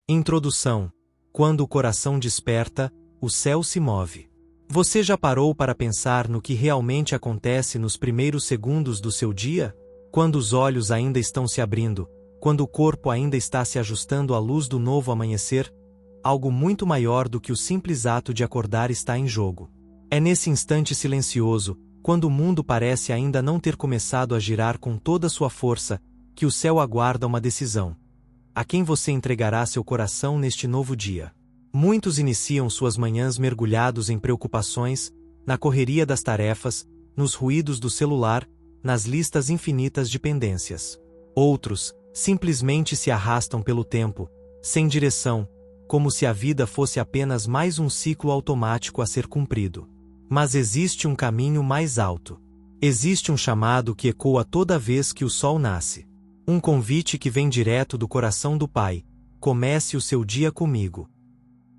Introdução. Quando o coração desperta, o céu se move. Você já parou para pensar no que realmente acontece nos primeiros segundos do seu dia? Quando os olhos ainda estão se abrindo, quando o corpo ainda está se ajustando à luz do novo amanhecer, algo muito maior do que o simples ato de acordar está em jogo. É nesse instante silencioso, quando o mundo parece ainda não ter começado a girar com toda sua força, que o céu aguarda uma decisão. A quem você entregará seu coração neste novo dia? Muitos iniciam suas manhãs mergulhados em preocupações, na correria das tarefas, nos ruídos do celular, nas listas infinitas de pendências. Outros, simplesmente se arrastam pelo tempo, sem direção, como se a vida fosse apenas mais um ciclo automático a ser cumprido. Mas existe um caminho mais alto. Existe um chamado que ecoa toda vez que o sol nasce. Um convite que vem direto do coração do Pai: comece o seu dia comigo.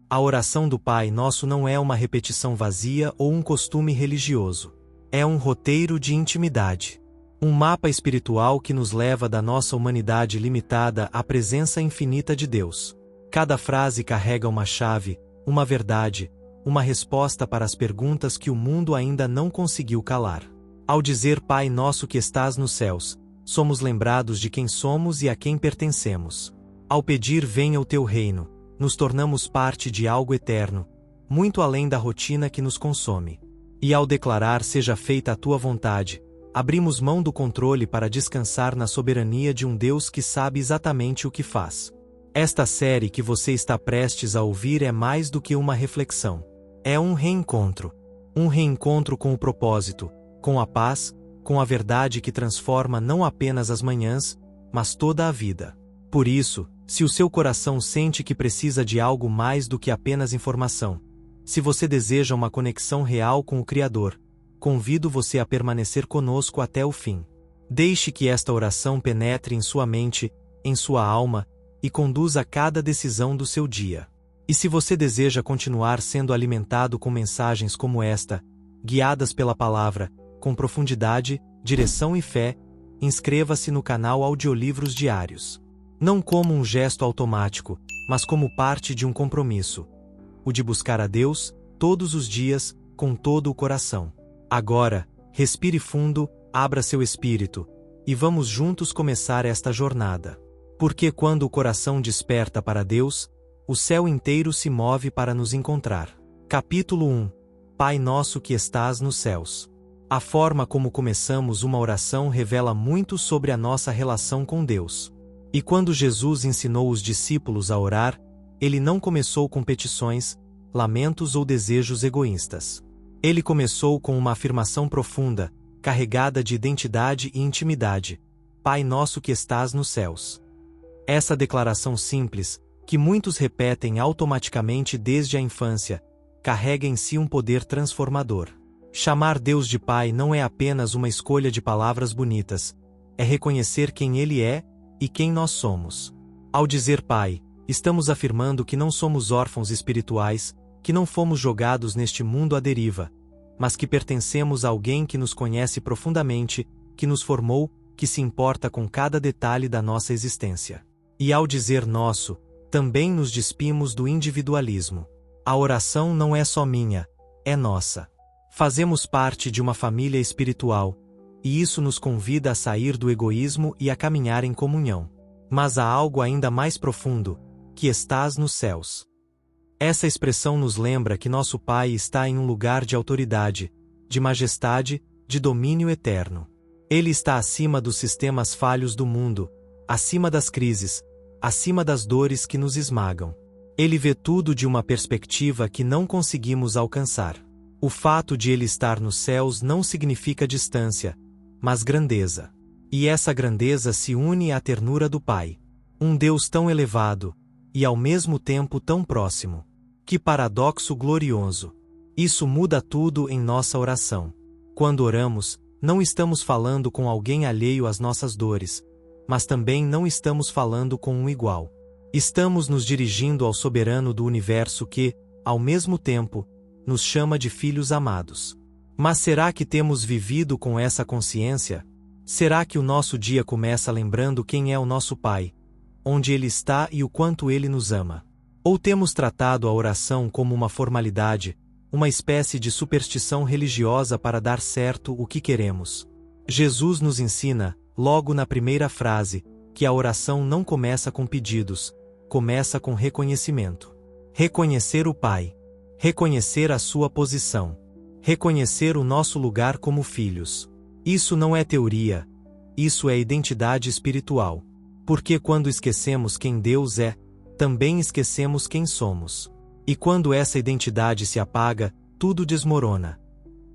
A oração do Pai Nosso não é uma repetição vazia ou um costume religioso. É um roteiro de intimidade. Um mapa espiritual que nos leva da nossa humanidade limitada à presença infinita de Deus. Cada frase carrega uma chave, uma verdade, uma resposta para as perguntas que o mundo ainda não conseguiu calar. Ao dizer Pai Nosso que estás nos céus, somos lembrados de quem somos e a quem pertencemos. Ao pedir venha o teu reino, nos tornamos parte de algo eterno, muito além da rotina que nos consome. E ao declarar seja feita a tua vontade, abrimos mão do controle para descansar na soberania de um Deus que sabe exatamente o que faz. Esta série que você está prestes a ouvir é mais do que uma reflexão. É um reencontro. Um reencontro com o propósito, com a paz, com a verdade que transforma não apenas as manhãs, mas toda a vida. Por isso, se o seu coração sente que precisa de algo mais do que apenas informação, se você deseja uma conexão real com o Criador, convido você a permanecer conosco até o fim. Deixe que esta oração penetre em sua mente, em sua alma, e conduza cada decisão do seu dia. E se você deseja continuar sendo alimentado com mensagens como esta, guiadas pela palavra, com profundidade, direção e fé, inscreva-se no canal Audiolivros Diários. Não como um gesto automático, mas como parte de um compromisso. O de buscar a Deus, todos os dias, com todo o coração. Agora, respire fundo, abra seu espírito, e vamos juntos começar esta jornada. Porque quando o coração desperta para Deus, o céu inteiro se move para nos encontrar. Capítulo 1. Pai Nosso que estás nos céus. A forma como começamos uma oração revela muito sobre a nossa relação com Deus. E quando Jesus ensinou os discípulos a orar, ele não começou com petições, lamentos ou desejos egoístas. Ele começou com uma afirmação profunda, carregada de identidade e intimidade: Pai Nosso que estás nos céus. Essa declaração simples, que muitos repetem automaticamente desde a infância, carrega em si um poder transformador. Chamar Deus de Pai não é apenas uma escolha de palavras bonitas, é reconhecer quem Ele é e quem nós somos. Ao dizer Pai, estamos afirmando que não somos órfãos espirituais, que não fomos jogados neste mundo à deriva, mas que pertencemos a alguém que nos conhece profundamente, que nos formou, que se importa com cada detalhe da nossa existência. E ao dizer nosso, também nos despimos do individualismo. A oração não é só minha, é nossa. Fazemos parte de uma família espiritual, e isso nos convida a sair do egoísmo e a caminhar em comunhão. Mas há algo ainda mais profundo: que estás nos céus. Essa expressão nos lembra que nosso Pai está em um lugar de autoridade, de majestade, de domínio eterno. Ele está acima dos sistemas falhos do mundo, acima das crises, acima das dores que nos esmagam. Ele vê tudo de uma perspectiva que não conseguimos alcançar. O fato de ele estar nos céus não significa distância, mas grandeza. E essa grandeza se une à ternura do Pai. Um Deus tão elevado, e ao mesmo tempo tão próximo. Que paradoxo glorioso! Isso muda tudo em nossa oração. Quando oramos, não estamos falando com alguém alheio às nossas dores, mas também não estamos falando com um igual. Estamos nos dirigindo ao soberano do universo que, ao mesmo tempo, nos chama de filhos amados. Mas será que temos vivido com essa consciência? Será que o nosso dia começa lembrando quem é o nosso Pai? onde Ele está e o quanto Ele nos ama. Ou temos tratado a oração como uma formalidade, uma espécie de superstição religiosa para dar certo o que queremos? Jesus nos ensina, logo na primeira frase, que a oração não começa com pedidos, começa com reconhecimento. Reconhecer o Pai. Reconhecer a sua posição. Reconhecer o nosso lugar como filhos. Isso não é teoria, isso é identidade espiritual. Porque quando esquecemos quem Deus é, também esquecemos quem somos. E quando essa identidade se apaga, tudo desmorona.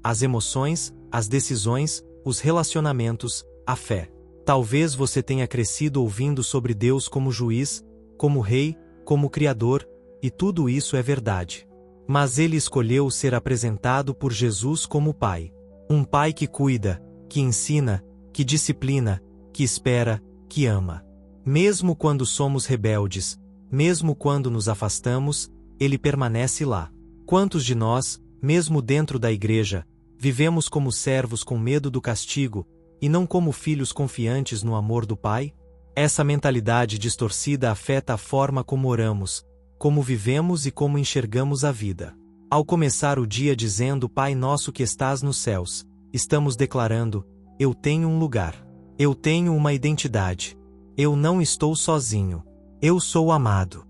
As emoções, as decisões, os relacionamentos, a fé. Talvez você tenha crescido ouvindo sobre Deus como juiz, como rei, como criador, e tudo isso é verdade. Mas ele escolheu ser apresentado por Jesus como Pai. Um Pai que cuida, que ensina, que disciplina, que espera, que ama. Mesmo quando somos rebeldes, mesmo quando nos afastamos, Ele permanece lá. Quantos de nós, mesmo dentro da igreja, vivemos como servos com medo do castigo, e não como filhos confiantes no amor do Pai? Essa mentalidade distorcida afeta a forma como oramos, como vivemos e como enxergamos a vida. Ao começar o dia dizendo Pai nosso que estás nos céus, estamos declarando: eu tenho um lugar. Eu tenho uma identidade. Eu não estou sozinho. Eu sou amado.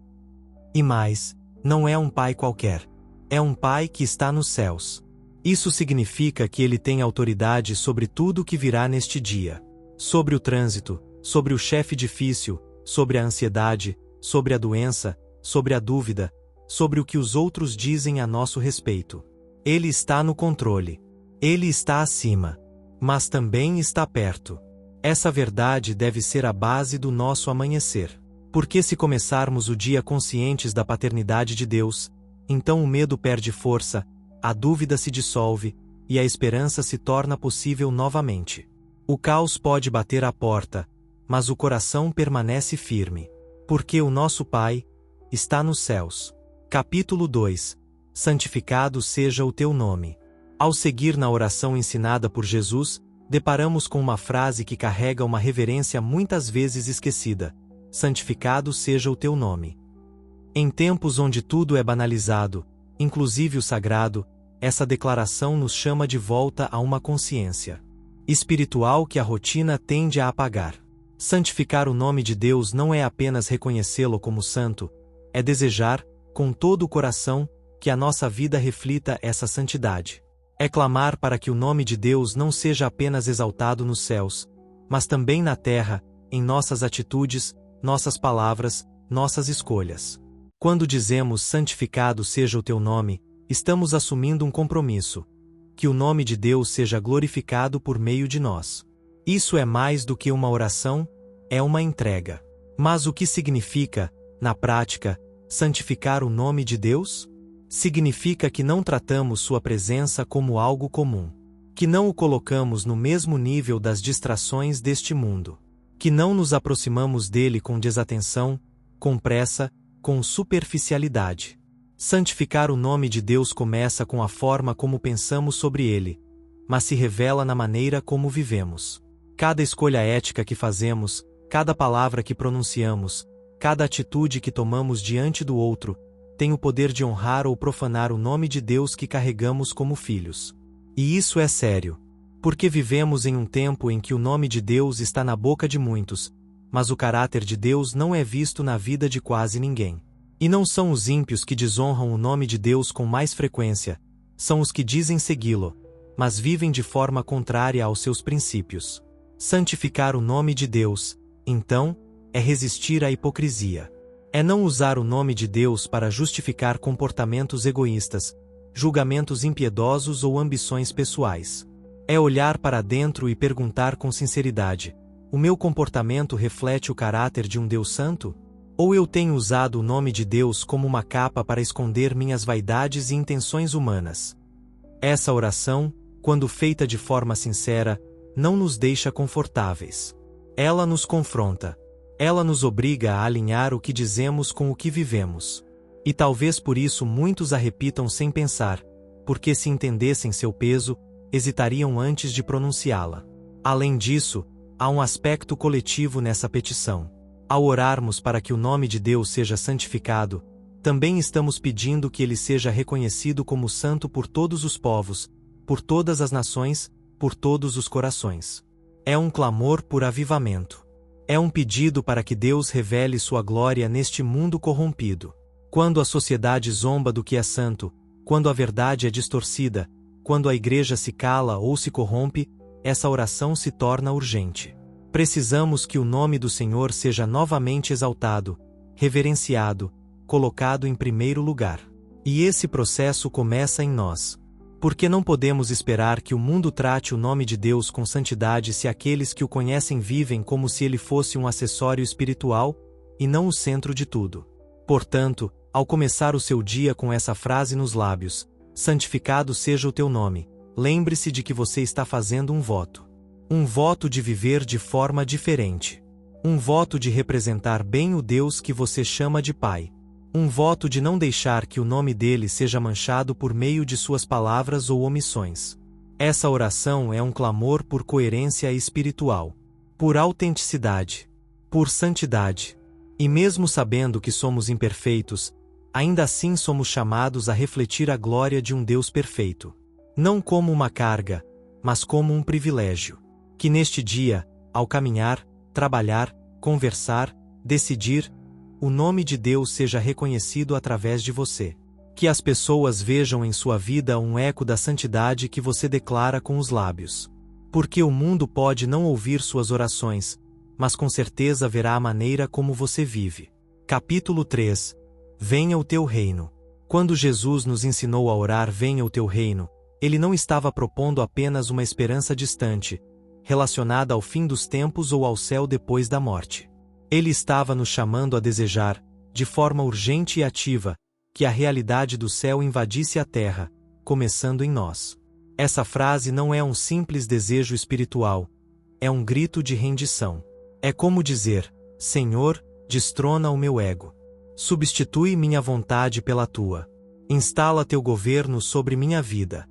E mais, não é um pai qualquer. É um Pai que está nos céus. Isso significa que Ele tem autoridade sobre tudo o que virá neste dia. Sobre o trânsito, sobre o chefe difícil, sobre a ansiedade, sobre a doença, sobre a dúvida, sobre o que os outros dizem a nosso respeito. Ele está no controle. Ele está acima. Mas também está perto. Essa verdade deve ser a base do nosso amanhecer. Porque se começarmos o dia conscientes da paternidade de Deus, então o medo perde força, a dúvida se dissolve, e a esperança se torna possível novamente. O caos pode bater à porta, mas o coração permanece firme. Porque o nosso Pai está nos céus. Capítulo 2. Santificado seja o teu nome. Ao seguir na oração ensinada por Jesus, deparamos com uma frase que carrega uma reverência muitas vezes esquecida: santificado seja o teu nome. Em tempos onde tudo é banalizado, inclusive o sagrado, essa declaração nos chama de volta a uma consciência espiritual que a rotina tende a apagar. Santificar o nome de Deus não é apenas reconhecê-lo como santo, é desejar, com todo o coração, que a nossa vida reflita essa santidade. É clamar para que o nome de Deus não seja apenas exaltado nos céus, mas também na terra, em nossas atitudes, nossas palavras, nossas escolhas. Quando dizemos santificado seja o teu nome, estamos assumindo um compromisso: que o nome de Deus seja glorificado por meio de nós. Isso é mais do que uma oração, é uma entrega. Mas o que significa, na prática, santificar o nome de Deus? Significa que não tratamos sua presença como algo comum, que não o colocamos no mesmo nível das distrações deste mundo, que não nos aproximamos dele com desatenção, com pressa, com superficialidade. Santificar o nome de Deus começa com a forma como pensamos sobre ele, mas se revela na maneira como vivemos. Cada escolha ética que fazemos, cada palavra que pronunciamos, cada atitude que tomamos diante do outro, tem o poder de honrar ou profanar o nome de Deus que carregamos como filhos. E isso é sério, porque vivemos em um tempo em que o nome de Deus está na boca de muitos, mas o caráter de Deus não é visto na vida de quase ninguém. E não são os ímpios que desonram o nome de Deus com mais frequência, são os que dizem segui-lo, mas vivem de forma contrária aos seus princípios. Santificar o nome de Deus, então, é resistir à hipocrisia. É não usar o nome de Deus para justificar comportamentos egoístas, julgamentos impiedosos ou ambições pessoais. É olhar para dentro e perguntar com sinceridade: o meu comportamento reflete o caráter de um Deus santo? Ou eu tenho usado o nome de Deus como uma capa para esconder minhas vaidades e intenções humanas? Essa oração, quando feita de forma sincera, não nos deixa confortáveis. Ela nos confronta. Ela nos obriga a alinhar o que dizemos com o que vivemos. E talvez por isso muitos a repitam sem pensar, porque se entendessem seu peso, hesitariam antes de pronunciá-la. Além disso, há um aspecto coletivo nessa petição. Ao orarmos para que o nome de Deus seja santificado, também estamos pedindo que ele seja reconhecido como santo por todos os povos, por todas as nações, por todos os corações. É um clamor por avivamento. É um pedido para que Deus revele sua glória neste mundo corrompido. Quando a sociedade zomba do que é santo, quando a verdade é distorcida, quando a igreja se cala ou se corrompe, essa oração se torna urgente. Precisamos que o nome do Senhor seja novamente exaltado, reverenciado, colocado em primeiro lugar. E esse processo começa em nós. Porque não podemos esperar que o mundo trate o nome de Deus com santidade se aqueles que o conhecem vivem como se ele fosse um acessório espiritual, e não o centro de tudo. Portanto, ao começar o seu dia com essa frase nos lábios, santificado seja o teu nome, lembre-se de que você está fazendo um voto. Um voto de viver de forma diferente. Um voto de representar bem o Deus que você chama de Pai. Um voto de não deixar que o nome dele seja manchado por meio de suas palavras ou omissões. Essa oração é um clamor por coerência espiritual, por autenticidade, por santidade. E mesmo sabendo que somos imperfeitos, ainda assim somos chamados a refletir a glória de um Deus perfeito. Não como uma carga, mas como um privilégio. Que neste dia, ao caminhar, trabalhar, conversar, decidir, o nome de Deus seja reconhecido através de você. Que as pessoas vejam em sua vida um eco da santidade que você declara com os lábios. Porque o mundo pode não ouvir suas orações, mas com certeza verá a maneira como você vive. Capítulo 3. Venha o teu reino. Quando Jesus nos ensinou a orar venha o teu reino, ele não estava propondo apenas uma esperança distante, relacionada ao fim dos tempos ou ao céu depois da morte. Ele estava nos chamando a desejar, de forma urgente e ativa, que a realidade do céu invadisse a terra, começando em nós. Essa frase não é um simples desejo espiritual, é um grito de rendição. É como dizer: Senhor, destrona o meu ego. Substitui minha vontade pela tua. Instala teu governo sobre minha vida.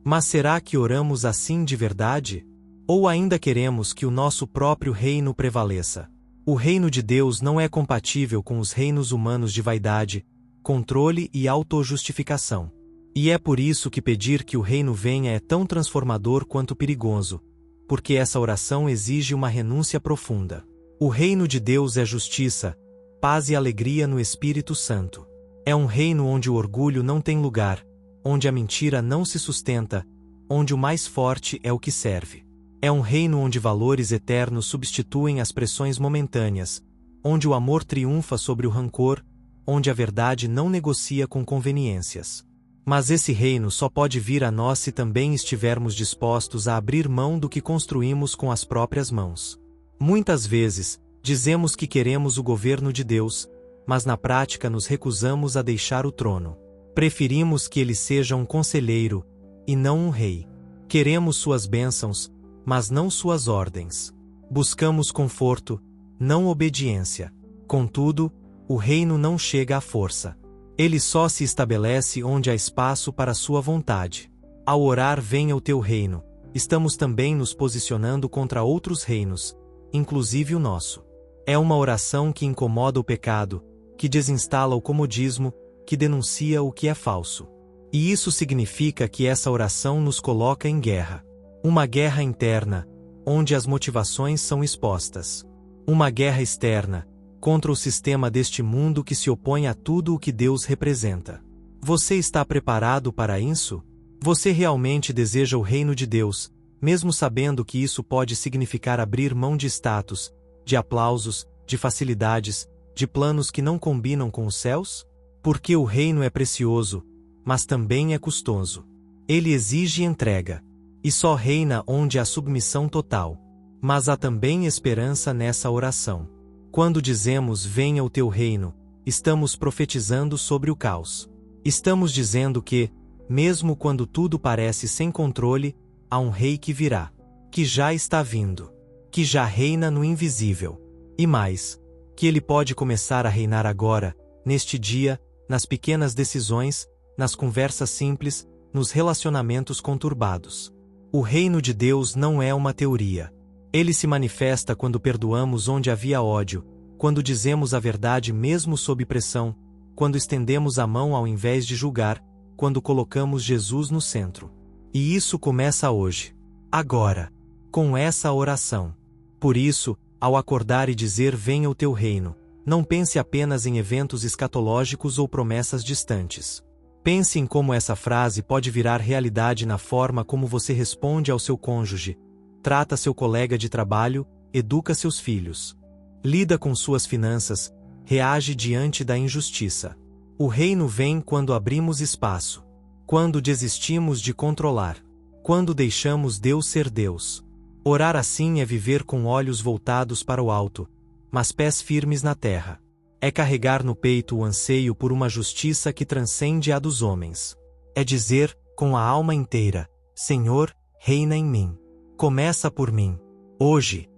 Mas será que oramos assim de verdade? Ou ainda queremos que o nosso próprio reino prevaleça? O reino de Deus não é compatível com os reinos humanos de vaidade, controle e autojustificação. E é por isso que pedir que o reino venha é tão transformador quanto perigoso, porque essa oração exige uma renúncia profunda. O reino de Deus é justiça, paz e alegria no Espírito Santo. É um reino onde o orgulho não tem lugar, onde a mentira não se sustenta, onde o mais forte é o que serve. É um reino onde valores eternos substituem as pressões momentâneas, onde o amor triunfa sobre o rancor, onde a verdade não negocia com conveniências. Mas esse reino só pode vir a nós se também estivermos dispostos a abrir mão do que construímos com as próprias mãos. Muitas vezes, dizemos que queremos o governo de Deus, mas na prática nos recusamos a deixar o trono. Preferimos que ele seja um conselheiro, e não um rei. Queremos suas bênçãos, mas não suas ordens. Buscamos conforto, não obediência. Contudo, o reino não chega à força. Ele só se estabelece onde há espaço para sua vontade. Ao orar venha o teu reino, estamos também nos posicionando contra outros reinos, inclusive o nosso. É uma oração que incomoda o pecado, que desinstala o comodismo, que denuncia o que é falso. E isso significa que essa oração nos coloca em guerra. Uma guerra interna, onde as motivações são expostas. Uma guerra externa, contra o sistema deste mundo que se opõe a tudo o que Deus representa. Você está preparado para isso? Você realmente deseja o reino de Deus, mesmo sabendo que isso pode significar abrir mão de status, de aplausos, de facilidades, de planos que não combinam com os céus? Porque o reino é precioso, mas também é custoso. Ele exige entrega. E só reina onde há submissão total. Mas há também esperança nessa oração. Quando dizemos venha o teu reino, estamos profetizando sobre o caos. Estamos dizendo que, mesmo quando tudo parece sem controle, há um rei que virá, que já está vindo, que já reina no invisível. E mais, que ele pode começar a reinar agora, neste dia, nas pequenas decisões, nas conversas simples, nos relacionamentos conturbados. O reino de Deus não é uma teoria. Ele se manifesta quando perdoamos onde havia ódio, quando dizemos a verdade mesmo sob pressão, quando estendemos a mão ao invés de julgar, quando colocamos Jesus no centro. E isso começa hoje. Agora. Com essa oração. Por isso, ao acordar e dizer venha o teu reino, não pense apenas em eventos escatológicos ou promessas distantes. Pense em como essa frase pode virar realidade na forma como você responde ao seu cônjuge, trata seu colega de trabalho, educa seus filhos, lida com suas finanças, reage diante da injustiça. O reino vem quando abrimos espaço, quando desistimos de controlar, quando deixamos Deus ser Deus. Orar assim é viver com olhos voltados para o alto, mas pés firmes na terra. É carregar no peito o anseio por uma justiça que transcende a dos homens. É dizer, com a alma inteira, Senhor, reina em mim. Começa por mim. Hoje.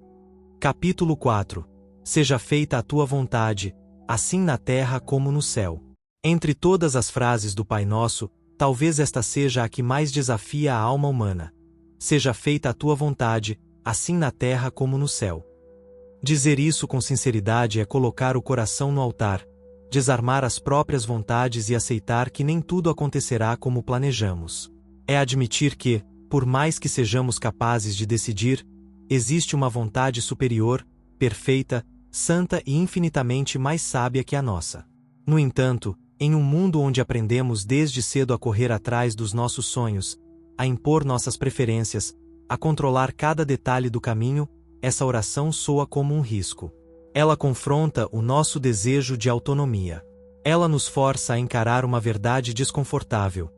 Capítulo 4. Seja feita a tua vontade, assim na terra como no céu. Entre todas as frases do Pai Nosso, talvez esta seja a que mais desafia a alma humana. Seja feita a tua vontade, assim na terra como no céu. Dizer isso com sinceridade é colocar o coração no altar, desarmar as próprias vontades e aceitar que nem tudo acontecerá como planejamos. É admitir que, por mais que sejamos capazes de decidir, existe uma vontade superior, perfeita, santa e infinitamente mais sábia que a nossa. No entanto, em um mundo onde aprendemos desde cedo a correr atrás dos nossos sonhos, a impor nossas preferências, a controlar cada detalhe do caminho, essa oração soa como um risco. Ela confronta o nosso desejo de autonomia. Ela nos força a encarar uma verdade desconfortável.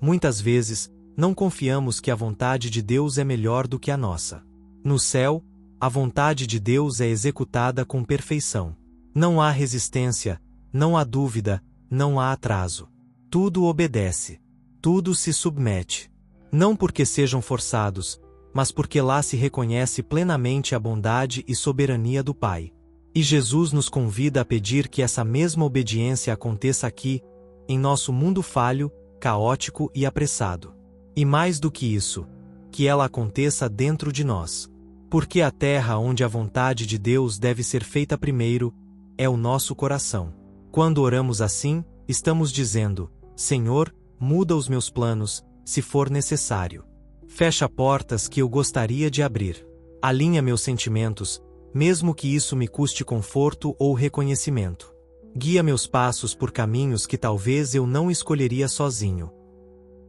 Muitas vezes, não confiamos que a vontade de Deus é melhor do que a nossa. No céu, a vontade de Deus é executada com perfeição. Não há resistência, não há dúvida, não há atraso. Tudo obedece. Tudo se submete. Não porque sejam forçados, mas porque lá se reconhece plenamente a bondade e soberania do Pai. E Jesus nos convida a pedir que essa mesma obediência aconteça aqui, em nosso mundo falho, caótico e apressado. E mais do que isso, que ela aconteça dentro de nós. Porque a terra onde a vontade de Deus deve ser feita primeiro, é o nosso coração. Quando oramos assim, estamos dizendo, Senhor, muda os meus planos, se for necessário. Fecha portas que eu gostaria de abrir. Alinha meus sentimentos, mesmo que isso me custe conforto ou reconhecimento. Guia meus passos por caminhos que talvez eu não escolheria sozinho.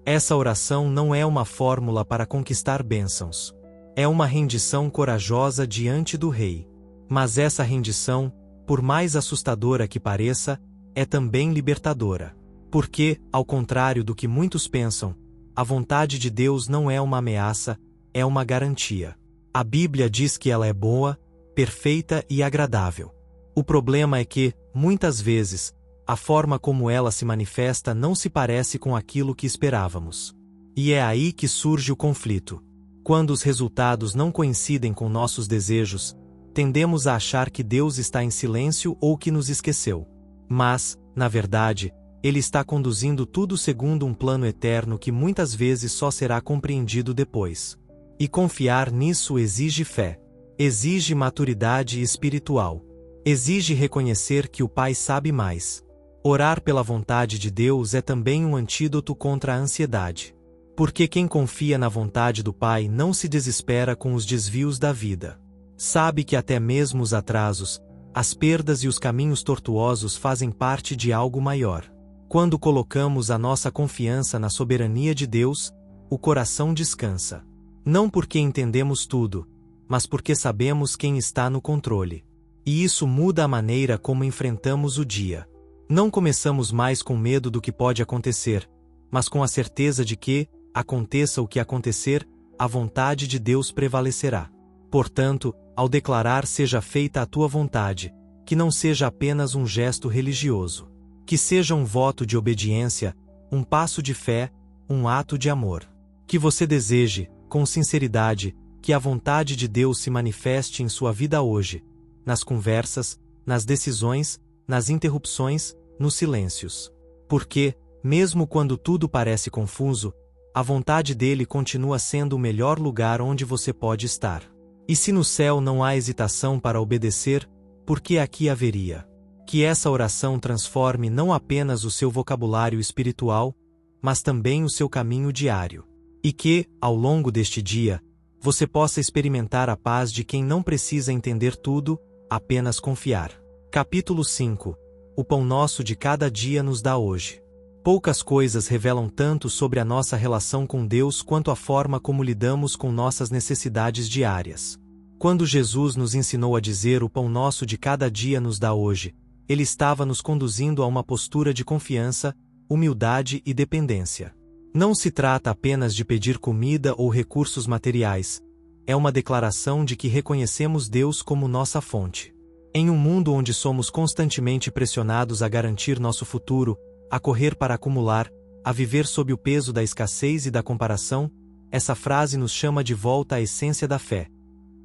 Essa oração não é uma fórmula para conquistar bênçãos. É uma rendição corajosa diante do Rei. Mas essa rendição, por mais assustadora que pareça, é também libertadora. Porque, ao contrário do que muitos pensam, a vontade de Deus não é uma ameaça, é uma garantia. A Bíblia diz que ela é boa, perfeita e agradável. O problema é que, muitas vezes, a forma como ela se manifesta não se parece com aquilo que esperávamos. E é aí que surge o conflito. Quando os resultados não coincidem com nossos desejos, tendemos a achar que Deus está em silêncio ou que nos esqueceu. Mas, na verdade, Ele está conduzindo tudo segundo um plano eterno que muitas vezes só será compreendido depois. E confiar nisso exige fé. Exige maturidade espiritual. Exige reconhecer que o Pai sabe mais. Orar pela vontade de Deus é também um antídoto contra a ansiedade. Porque quem confia na vontade do Pai não se desespera com os desvios da vida. Sabe que até mesmo os atrasos, as perdas e os caminhos tortuosos fazem parte de algo maior. Quando colocamos a nossa confiança na soberania de Deus, o coração descansa. Não porque entendemos tudo, mas porque sabemos quem está no controle. E isso muda a maneira como enfrentamos o dia. Não começamos mais com medo do que pode acontecer, mas com a certeza de que, aconteça o que acontecer, a vontade de Deus prevalecerá. Portanto, ao declarar seja feita a tua vontade, que não seja apenas um gesto religioso. Que seja um voto de obediência, um passo de fé, um ato de amor. Que você deseje, com sinceridade, que a vontade de Deus se manifeste em sua vida hoje, nas conversas, nas decisões, nas interrupções, nos silêncios. Porque, mesmo quando tudo parece confuso, a vontade dele continua sendo o melhor lugar onde você pode estar. E se no céu não há hesitação para obedecer, porque aqui haveria. Que essa oração transforme não apenas o seu vocabulário espiritual, mas também o seu caminho diário. E que, ao longo deste dia, você possa experimentar a paz de quem não precisa entender tudo, apenas confiar. Capítulo 5. O pão nosso de cada dia nos dá hoje. Poucas coisas revelam tanto sobre a nossa relação com Deus quanto a forma como lidamos com nossas necessidades diárias. Quando Jesus nos ensinou a dizer o pão nosso de cada dia nos dá hoje, Ele estava nos conduzindo a uma postura de confiança, humildade e dependência. Não se trata apenas de pedir comida ou recursos materiais, é uma declaração de que reconhecemos Deus como nossa fonte. Em um mundo onde somos constantemente pressionados a garantir nosso futuro, a correr para acumular, a viver sob o peso da escassez e da comparação, essa frase nos chama de volta à essência da fé.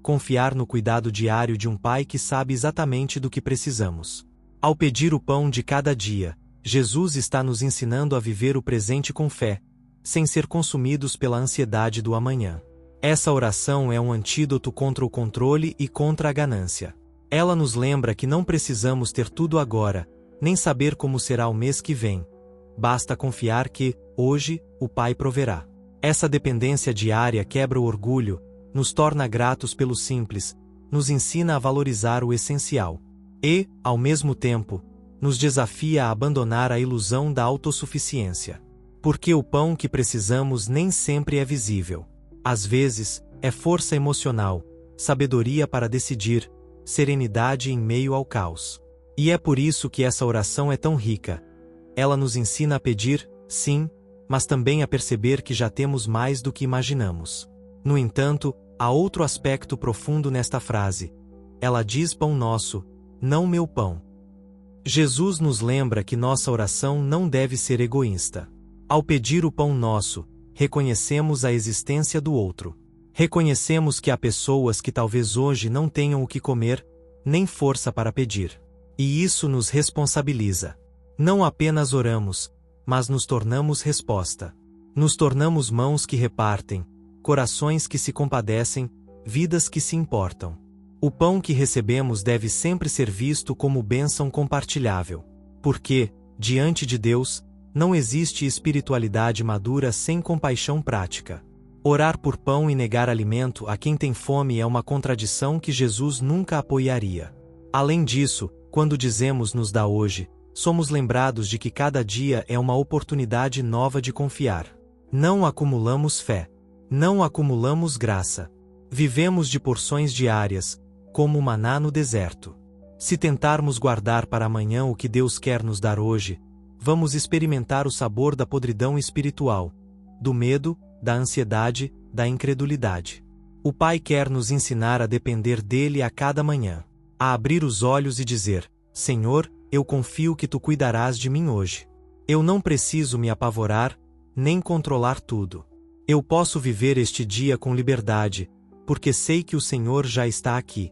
Confiar no cuidado diário de um Pai que sabe exatamente do que precisamos. Ao pedir o pão de cada dia, Jesus está nos ensinando a viver o presente com fé, sem ser consumidos pela ansiedade do amanhã. Essa oração é um antídoto contra o controle e contra a ganância. Ela nos lembra que não precisamos ter tudo agora, nem saber como será o mês que vem. Basta confiar que, hoje, o Pai proverá. Essa dependência diária quebra o orgulho, nos torna gratos pelo simples, nos ensina a valorizar o essencial. E, ao mesmo tempo, nos desafia a abandonar a ilusão da autossuficiência. Porque o pão que precisamos nem sempre é visível. Às vezes, é força emocional, sabedoria para decidir, serenidade em meio ao caos. E é por isso que essa oração é tão rica. Ela nos ensina a pedir, sim, mas também a perceber que já temos mais do que imaginamos. No entanto, há outro aspecto profundo nesta frase. Ela diz pão nosso, não meu pão. Jesus nos lembra que nossa oração não deve ser egoísta. Ao pedir o pão nosso, reconhecemos a existência do outro. Reconhecemos que há pessoas que talvez hoje não tenham o que comer, nem força para pedir. E isso nos responsabiliza. Não apenas oramos, mas nos tornamos resposta. Nos tornamos mãos que repartem, corações que se compadecem, vidas que se importam. O pão que recebemos deve sempre ser visto como bênção compartilhável. Porque, diante de Deus, não existe espiritualidade madura sem compaixão prática. Orar por pão e negar alimento a quem tem fome é uma contradição que Jesus nunca apoiaria. Além disso, quando dizemos nos dá hoje, somos lembrados de que cada dia é uma oportunidade nova de confiar. Não acumulamos fé. Não acumulamos graça. Vivemos de porções diárias, como o maná no deserto. Se tentarmos guardar para amanhã o que Deus quer nos dar hoje, vamos experimentar o sabor da podridão espiritual, do medo, da ansiedade, da incredulidade. O Pai quer nos ensinar a depender dele a cada manhã, a abrir os olhos e dizer: Senhor, eu confio que tu cuidarás de mim hoje. Eu não preciso me apavorar, nem controlar tudo. Eu posso viver este dia com liberdade, porque sei que o Senhor já está aqui.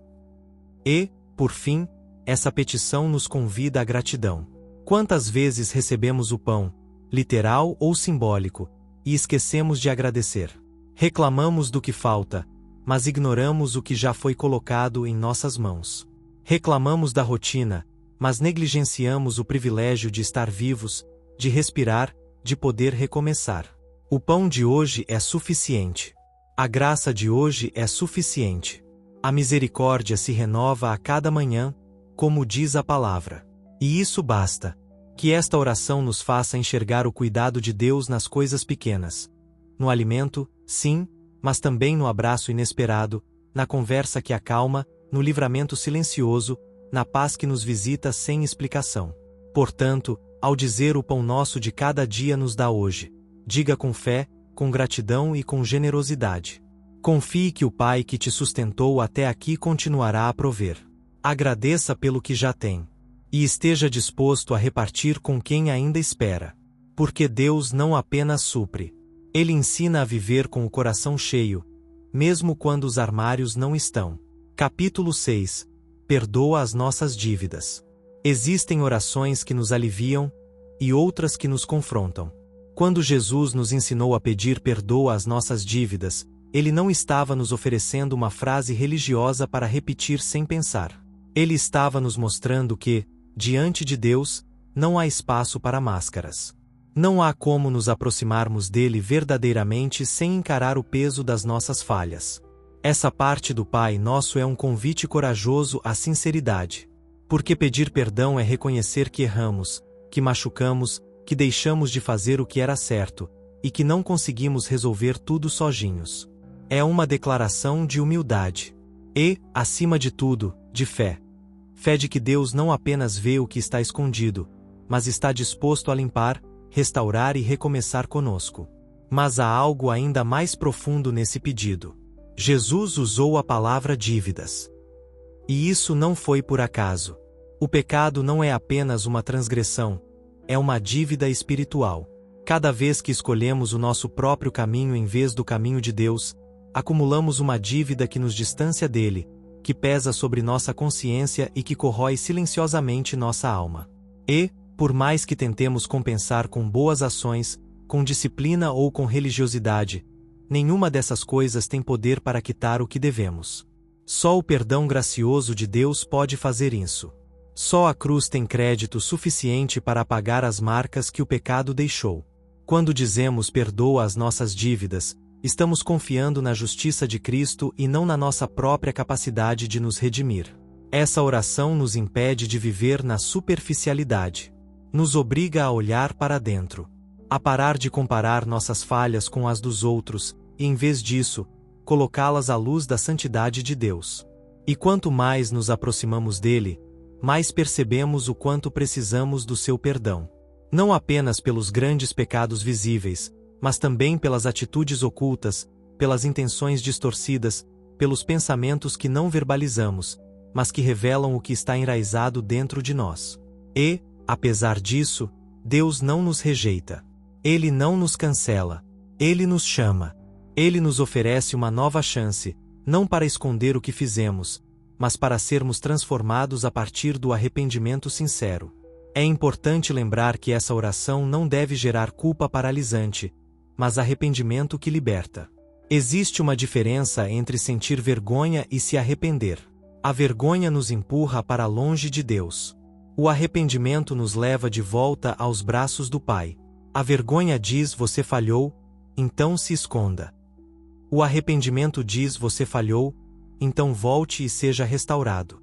E, por fim, essa petição nos convida à gratidão. Quantas vezes recebemos o pão, literal ou simbólico, e esquecemos de agradecer? Reclamamos do que falta, mas ignoramos o que já foi colocado em nossas mãos. Reclamamos da rotina, mas negligenciamos o privilégio de estar vivos, de respirar, de poder recomeçar. O pão de hoje é suficiente. A graça de hoje é suficiente. A misericórdia se renova a cada manhã, como diz a palavra. E isso basta. Que esta oração nos faça enxergar o cuidado de Deus nas coisas pequenas. No alimento, sim, mas também no abraço inesperado, na conversa que acalma, no livramento silencioso, na paz que nos visita sem explicação. Portanto, ao dizer o pão nosso de cada dia nos dá hoje, diga com fé, com gratidão e com generosidade. Confie que o Pai que te sustentou até aqui continuará a prover. Agradeça pelo que já tem. E esteja disposto a repartir com quem ainda espera. Porque Deus não apenas supre. Ele ensina a viver com o coração cheio, mesmo quando os armários não estão. Capítulo 6. Perdoa as nossas dívidas. Existem orações que nos aliviam, e outras que nos confrontam. Quando Jesus nos ensinou a pedir perdoa as nossas dívidas, Ele não estava nos oferecendo uma frase religiosa para repetir sem pensar. Ele estava nos mostrando que, diante de Deus, não há espaço para máscaras. Não há como nos aproximarmos dele verdadeiramente sem encarar o peso das nossas falhas. Essa parte do Pai Nosso é um convite corajoso à sinceridade. Porque pedir perdão é reconhecer que erramos, que machucamos, que deixamos de fazer o que era certo, e que não conseguimos resolver tudo sozinhos. É uma declaração de humildade. E, acima de tudo, de fé. Fé de que Deus não apenas vê o que está escondido, mas está disposto a limpar, restaurar e recomeçar conosco. Mas há algo ainda mais profundo nesse pedido. Jesus usou a palavra dívidas. E isso não foi por acaso. O pecado não é apenas uma transgressão, é uma dívida espiritual. Cada vez que escolhemos o nosso próprio caminho em vez do caminho de Deus, acumulamos uma dívida que nos distancia dele, que pesa sobre nossa consciência e que corrói silenciosamente nossa alma. E, por mais que tentemos compensar com boas ações, com disciplina ou com religiosidade, nenhuma dessas coisas tem poder para quitar o que devemos. Só o perdão gracioso de Deus pode fazer isso. Só a cruz tem crédito suficiente para apagar as marcas que o pecado deixou. Quando dizemos perdoa as nossas dívidas, estamos confiando na justiça de Cristo e não na nossa própria capacidade de nos redimir. Essa oração nos impede de viver na superficialidade. Nos obriga a olhar para dentro. A parar de comparar nossas falhas com as dos outros, e em vez disso, colocá-las à luz da santidade de Deus. E quanto mais nos aproximamos dele, mais percebemos o quanto precisamos do seu perdão. Não apenas pelos grandes pecados visíveis, mas também pelas atitudes ocultas, pelas intenções distorcidas, pelos pensamentos que não verbalizamos, mas que revelam o que está enraizado dentro de nós. E, apesar disso, Deus não nos rejeita. Ele não nos cancela. Ele nos chama. Ele nos oferece uma nova chance, não para esconder o que fizemos, mas para sermos transformados a partir do arrependimento sincero. É importante lembrar que essa oração não deve gerar culpa paralisante, mas arrependimento que liberta. Existe uma diferença entre sentir vergonha e se arrepender. A vergonha nos empurra para longe de Deus. O arrependimento nos leva de volta aos braços do Pai. A vergonha diz você falhou, então se esconda. O arrependimento diz você falhou, então volte e seja restaurado.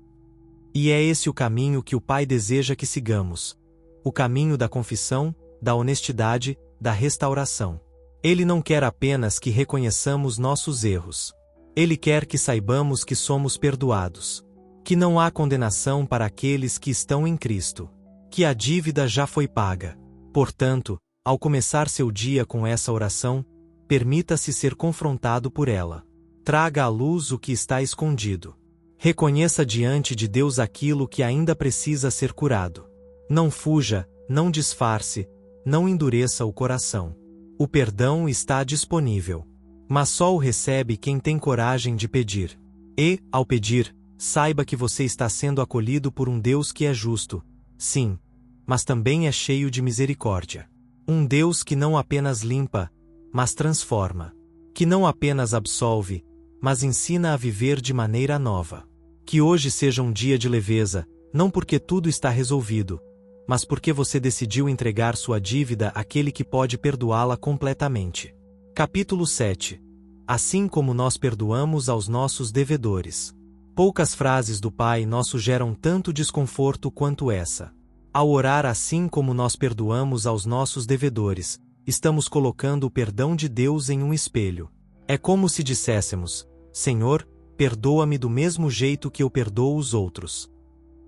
E é esse o caminho que o Pai deseja que sigamos. O caminho da confissão, da honestidade, da restauração. Ele não quer apenas que reconheçamos nossos erros. Ele quer que saibamos que somos perdoados. Que não há condenação para aqueles que estão em Cristo. Que a dívida já foi paga. Portanto, ao começar seu dia com essa oração, permita-se ser confrontado por ela. Traga à luz o que está escondido. Reconheça diante de Deus aquilo que ainda precisa ser curado. Não fuja, não disfarce, não endureça o coração. O perdão está disponível. Mas só o recebe quem tem coragem de pedir. E, ao pedir, saiba que você está sendo acolhido por um Deus que é justo, sim, mas também é cheio de misericórdia. Um Deus que não apenas limpa, mas transforma. Que não apenas absolve, mas ensina a viver de maneira nova. Que hoje seja um dia de leveza, não porque tudo está resolvido, mas porque você decidiu entregar sua dívida àquele que pode perdoá-la completamente. Capítulo 7. Assim como nós perdoamos aos nossos devedores. Poucas frases do Pai Nosso geram tanto desconforto quanto essa. Ao orar assim como nós perdoamos aos nossos devedores, estamos colocando o perdão de Deus em um espelho. É como se disséssemos: Senhor, perdoa-me do mesmo jeito que eu perdoo os outros.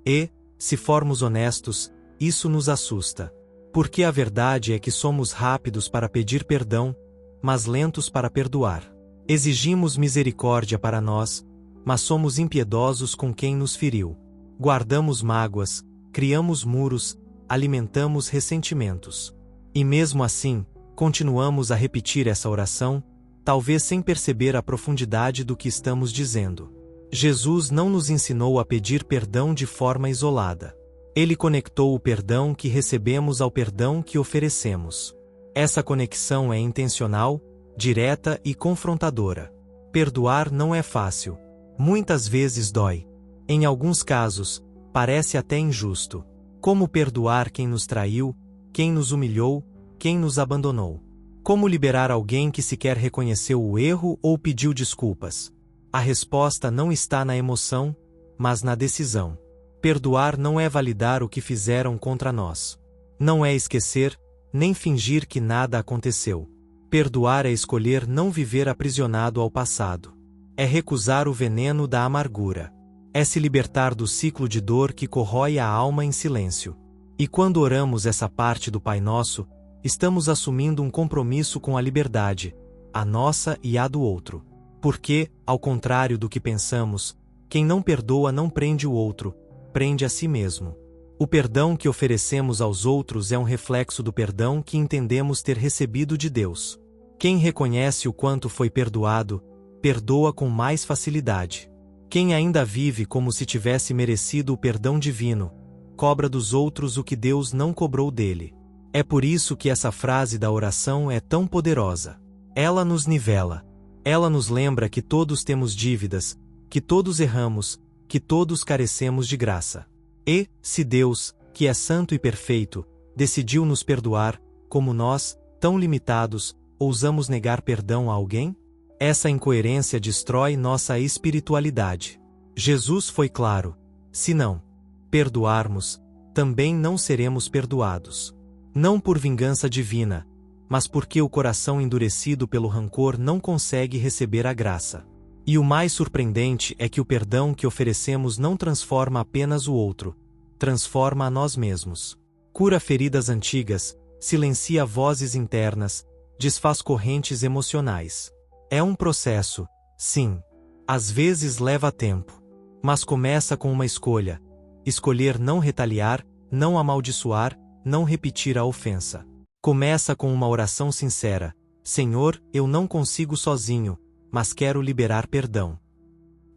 E, se formos honestos, isso nos assusta. Porque a verdade é que somos rápidos para pedir perdão, mas lentos para perdoar. Exigimos misericórdia para nós, mas somos impiedosos com quem nos feriu. Guardamos mágoas, criamos muros, alimentamos ressentimentos. E mesmo assim, continuamos a repetir essa oração, talvez sem perceber a profundidade do que estamos dizendo. Jesus não nos ensinou a pedir perdão de forma isolada. Ele conectou o perdão que recebemos ao perdão que oferecemos. Essa conexão é intencional, direta e confrontadora. Perdoar não é fácil. Muitas vezes dói. Em alguns casos, parece até injusto. Como perdoar quem nos traiu, quem nos humilhou, quem nos abandonou? Como liberar alguém que sequer reconheceu o erro ou pediu desculpas? A resposta não está na emoção, mas na decisão. Perdoar não é validar o que fizeram contra nós. Não é esquecer, nem fingir que nada aconteceu. Perdoar é escolher não viver aprisionado ao passado. É recusar o veneno da amargura. É se libertar do ciclo de dor que corrói a alma em silêncio. E quando oramos essa parte do Pai Nosso, estamos assumindo um compromisso com a liberdade, a nossa e a do outro. Porque, ao contrário do que pensamos, quem não perdoa não prende o outro, prende a si mesmo. O perdão que oferecemos aos outros é um reflexo do perdão que entendemos ter recebido de Deus. Quem reconhece o quanto foi perdoado, perdoa com mais facilidade. Quem ainda vive como se tivesse merecido o perdão divino, cobra dos outros o que Deus não cobrou dele. É por isso que essa frase da oração é tão poderosa. Ela nos nivela. Ela nos lembra que todos temos dívidas, que todos erramos, que todos carecemos de graça. E, se Deus, que é santo e perfeito, decidiu nos perdoar, como nós, tão limitados, ousamos negar perdão a alguém? Essa incoerência destrói nossa espiritualidade. Jesus foi claro: se não perdoarmos, também não seremos perdoados. Não por vingança divina, mas porque o coração endurecido pelo rancor não consegue receber a graça. E o mais surpreendente é que o perdão que oferecemos não transforma apenas o outro, transforma a nós mesmos. Cura feridas antigas, silencia vozes internas, desfaz correntes emocionais. É um processo, sim. Às vezes leva tempo. Mas começa com uma escolha. Escolher não retaliar, não amaldiçoar, não repetir a ofensa. Começa com uma oração sincera: Senhor, eu não consigo sozinho, mas quero liberar perdão.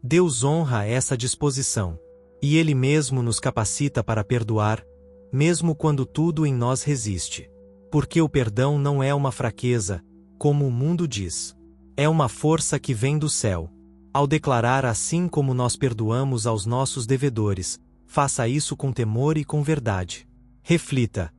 Deus honra essa disposição. E Ele mesmo nos capacita para perdoar, mesmo quando tudo em nós resiste. Porque o perdão não é uma fraqueza, como o mundo diz. É uma força que vem do céu. Ao declarar assim como nós perdoamos aos nossos devedores, faça isso com temor e com verdade. Reflita.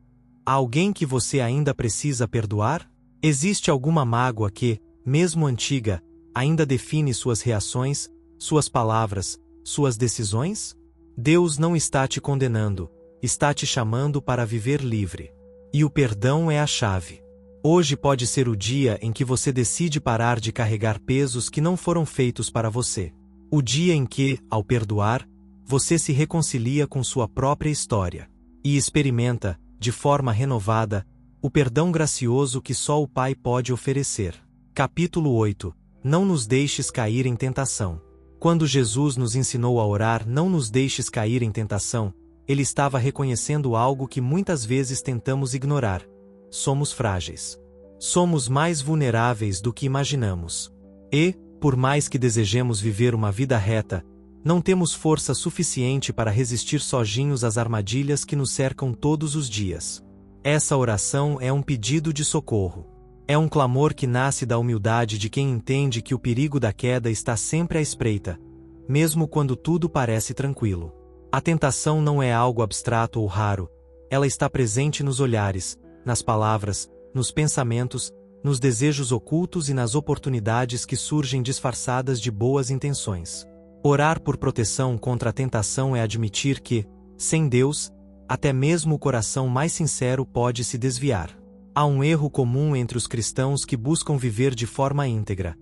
Há alguém que você ainda precisa perdoar? Existe alguma mágoa que, mesmo antiga, ainda define suas reações, suas palavras, suas decisões? Deus não está te condenando, está te chamando para viver livre. E o perdão é a chave. Hoje pode ser o dia em que você decide parar de carregar pesos que não foram feitos para você. O dia em que, ao perdoar, você se reconcilia com sua própria história. E experimenta, de forma renovada, o perdão gracioso que só o Pai pode oferecer. Capítulo 8. Não nos deixes cair em tentação. Quando Jesus nos ensinou a orar "não nos deixes cair em tentação", Ele estava reconhecendo algo que muitas vezes tentamos ignorar. Somos frágeis. Somos mais vulneráveis do que imaginamos. E, por mais que desejemos viver uma vida reta, não temos força suficiente para resistir sozinhos às armadilhas que nos cercam todos os dias. Essa oração é um pedido de socorro. É um clamor que nasce da humildade de quem entende que o perigo da queda está sempre à espreita, mesmo quando tudo parece tranquilo. A tentação não é algo abstrato ou raro, ela está presente nos olhares, nas palavras, nos pensamentos, nos desejos ocultos e nas oportunidades que surgem disfarçadas de boas intenções. Orar por proteção contra a tentação é admitir que, sem Deus, até mesmo o coração mais sincero pode se desviar. Há um erro comum entre os cristãos que buscam viver de forma íntegra: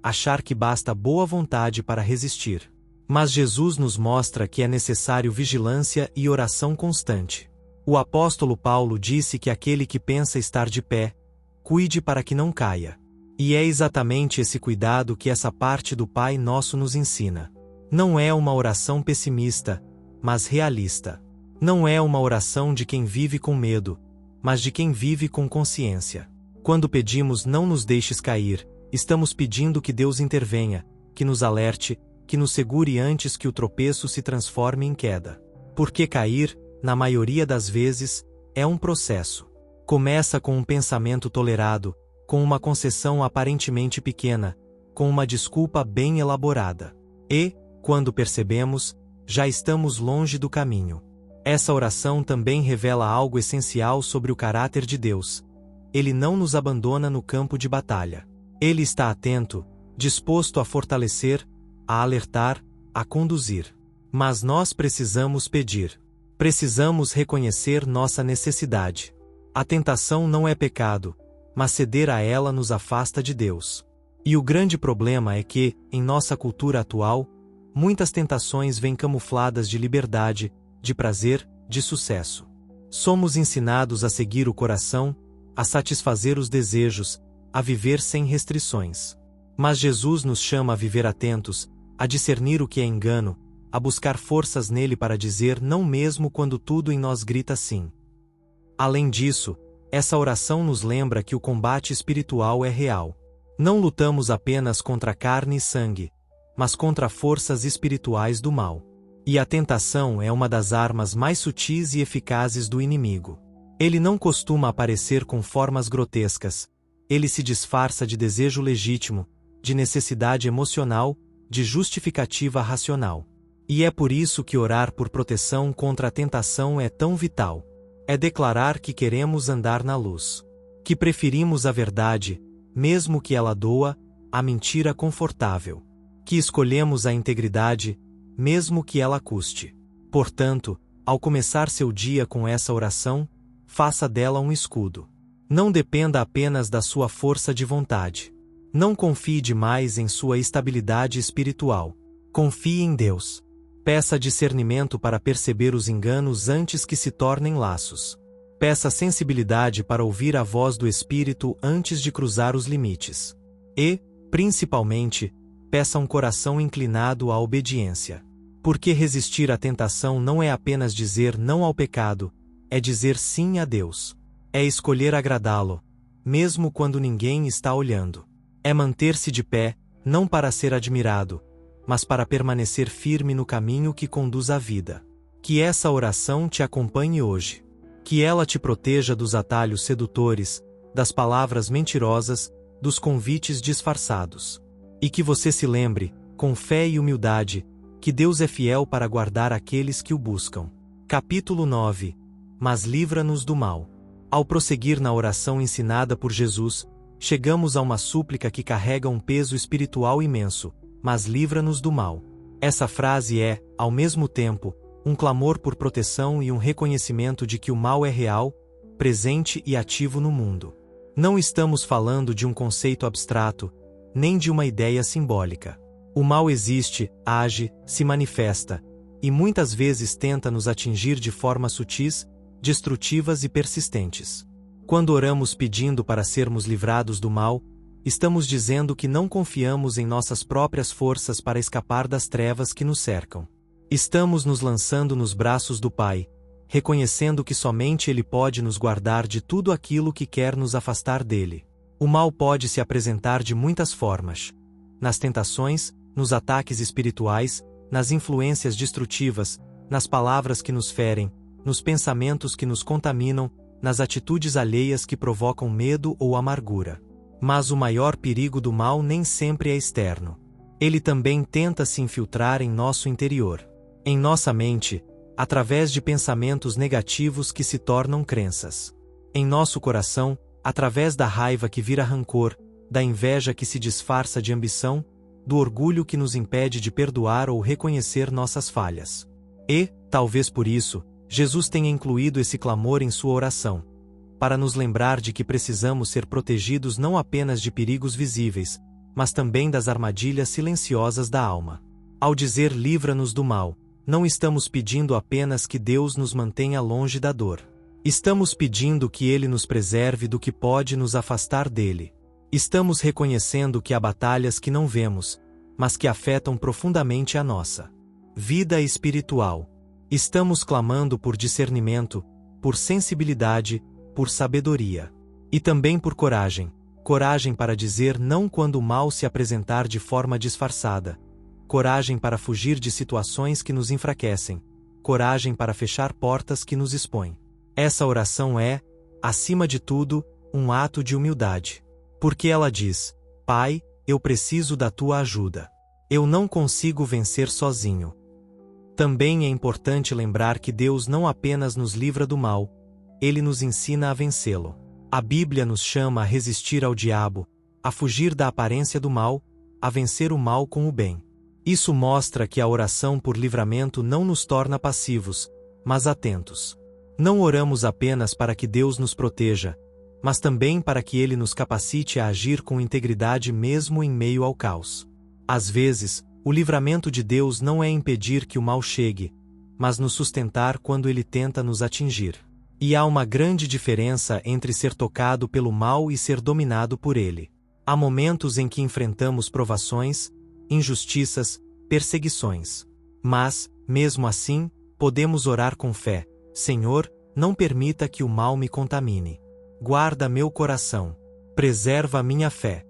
achar que basta boa vontade para resistir. Mas Jesus nos mostra que é necessário vigilância e oração constante. O apóstolo Paulo disse que aquele que pensa estar de pé, cuide para que não caia. E é exatamente esse cuidado que essa parte do Pai Nosso nos ensina. Não é uma oração pessimista, mas realista. Não é uma oração de quem vive com medo, mas de quem vive com consciência. Quando pedimos "não nos deixes cair", estamos pedindo que Deus intervenha, que nos alerte, que nos segure antes que o tropeço se transforme em queda. Porque cair, na maioria das vezes, é um processo. Começa com um pensamento tolerado, com uma concessão aparentemente pequena, com uma desculpa bem elaborada. E, quando percebemos, já estamos longe do caminho. Essa oração também revela algo essencial sobre o caráter de Deus. Ele não nos abandona no campo de batalha. Ele está atento, disposto a fortalecer, a alertar, a conduzir. Mas nós precisamos pedir. Precisamos reconhecer nossa necessidade. A tentação não é pecado, mas ceder a ela nos afasta de Deus. E o grande problema é que, em nossa cultura atual, muitas tentações vêm camufladas de liberdade, de prazer, de sucesso. Somos ensinados a seguir o coração, a satisfazer os desejos, a viver sem restrições. Mas Jesus nos chama a viver atentos, a discernir o que é engano, a buscar forças nele para dizer não mesmo quando tudo em nós grita sim. Além disso, essa oração nos lembra que o combate espiritual é real. Não lutamos apenas contra carne e sangue, mas contra forças espirituais do mal. E a tentação é uma das armas mais sutis e eficazes do inimigo. Ele não costuma aparecer com formas grotescas. Ele se disfarça de desejo legítimo, de necessidade emocional, de justificativa racional. E é por isso que orar por proteção contra a tentação é tão vital. É declarar que queremos andar na luz. Que preferimos a verdade, mesmo que ela doa, à mentira confortável. Que escolhemos a integridade, mesmo que ela custe. Portanto, ao começar seu dia com essa oração, faça dela um escudo. Não dependa apenas da sua força de vontade. Não confie demais em sua estabilidade espiritual. Confie em Deus. Peça discernimento para perceber os enganos antes que se tornem laços. Peça sensibilidade para ouvir a voz do Espírito antes de cruzar os limites. E, principalmente, peça um coração inclinado à obediência. Porque resistir à tentação não é apenas dizer não ao pecado, é dizer sim a Deus. É escolher agradá-lo, mesmo quando ninguém está olhando. É manter-se de pé, não para ser admirado, mas para permanecer firme no caminho que conduz à vida. Que essa oração te acompanhe hoje. Que ela te proteja dos atalhos sedutores, das palavras mentirosas, dos convites disfarçados. E que você se lembre, com fé e humildade, que Deus é fiel para guardar aqueles que o buscam. Capítulo 9. Mas livra-nos do mal. Ao prosseguir na oração ensinada por Jesus, chegamos a uma súplica que carrega um peso espiritual imenso, mas livra-nos do mal. Essa frase é, ao mesmo tempo, um clamor por proteção e um reconhecimento de que o mal é real, presente e ativo no mundo. Não estamos falando de um conceito abstrato, nem de uma ideia simbólica. O mal existe, age, se manifesta, e muitas vezes tenta nos atingir de formas sutis, destrutivas e persistentes. Quando oramos pedindo para sermos livrados do mal, estamos dizendo que não confiamos em nossas próprias forças para escapar das trevas que nos cercam. Estamos nos lançando nos braços do Pai, reconhecendo que somente Ele pode nos guardar de tudo aquilo que quer nos afastar dele. O mal pode se apresentar de muitas formas: nas tentações, nos ataques espirituais, nas influências destrutivas, nas palavras que nos ferem, nos pensamentos que nos contaminam, nas atitudes alheias que provocam medo ou amargura. Mas o maior perigo do mal nem sempre é externo. Ele também tenta se infiltrar em nosso interior. Em nossa mente, através de pensamentos negativos que se tornam crenças. Em nosso coração, através da raiva que vira rancor, da inveja que se disfarça de ambição, do orgulho que nos impede de perdoar ou reconhecer nossas falhas. E, talvez por isso, Jesus tenha incluído esse clamor em sua oração, para nos lembrar de que precisamos ser protegidos não apenas de perigos visíveis, mas também das armadilhas silenciosas da alma. Ao dizer livra-nos do mal, não estamos pedindo apenas que Deus nos mantenha longe da dor. Estamos pedindo que Ele nos preserve do que pode nos afastar dele. Estamos reconhecendo que há batalhas que não vemos, mas que afetam profundamente a nossa vida espiritual. Estamos clamando por discernimento, por sensibilidade, por sabedoria. E também por coragem. Coragem para dizer não quando o mal se apresentar de forma disfarçada. Coragem para fugir de situações que nos enfraquecem. Coragem para fechar portas que nos expõem. Essa oração é, acima de tudo, um ato de humildade. Porque ela diz: Pai, eu preciso da tua ajuda. Eu não consigo vencer sozinho. Também é importante lembrar que Deus não apenas nos livra do mal, Ele nos ensina a vencê-lo. A Bíblia nos chama a resistir ao diabo, a fugir da aparência do mal, a vencer o mal com o bem. Isso mostra que a oração por livramento não nos torna passivos, mas atentos. Não oramos apenas para que Deus nos proteja, mas também para que Ele nos capacite a agir com integridade mesmo em meio ao caos. Às vezes, o livramento de Deus não é impedir que o mal chegue, mas nos sustentar quando ele tenta nos atingir. E há uma grande diferença entre ser tocado pelo mal e ser dominado por ele. Há momentos em que enfrentamos provações, injustiças, perseguições. Mas, mesmo assim, podemos orar com fé: Senhor, não permita que o mal me contamine. Guarda meu coração. Preserva minha fé.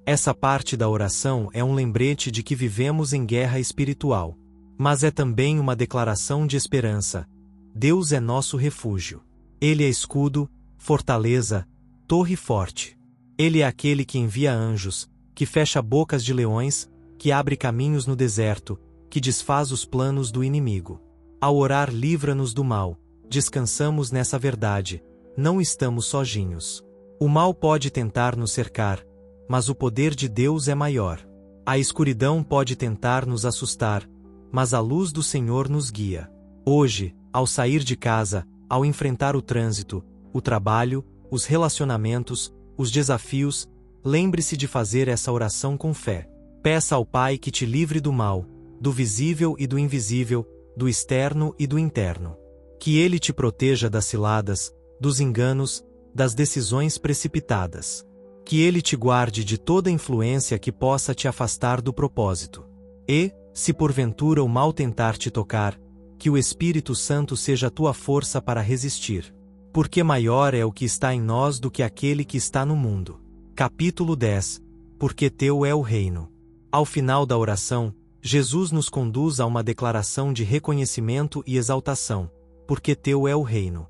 Essa parte da oração é um lembrete de que vivemos em guerra espiritual. Mas é também uma declaração de esperança. Deus é nosso refúgio. Ele é escudo, fortaleza, torre forte. Ele é aquele que envia anjos, que fecha bocas de leões, que abre caminhos no deserto, que desfaz os planos do inimigo. Ao orar livra-nos do mal, descansamos nessa verdade, não estamos sozinhos. O mal pode tentar nos cercar, mas o poder de Deus é maior. A escuridão pode tentar nos assustar, mas a luz do Senhor nos guia. Hoje, ao sair de casa, ao enfrentar o trânsito, o trabalho, os relacionamentos, os desafios, lembre-se de fazer essa oração com fé. Peça ao Pai que te livre do mal, do visível e do invisível, do externo e do interno. Que Ele te proteja das ciladas, dos enganos, das decisões precipitadas. Que Ele te guarde de toda influência que possa te afastar do propósito. E, se porventura o mal tentar te tocar, que o Espírito Santo seja a tua força para resistir. Porque maior é o que está em nós do que aquele que está no mundo. Capítulo 10. Porque teu é o reino. Ao final da oração, Jesus nos conduz a uma declaração de reconhecimento e exaltação. Porque teu é o reino.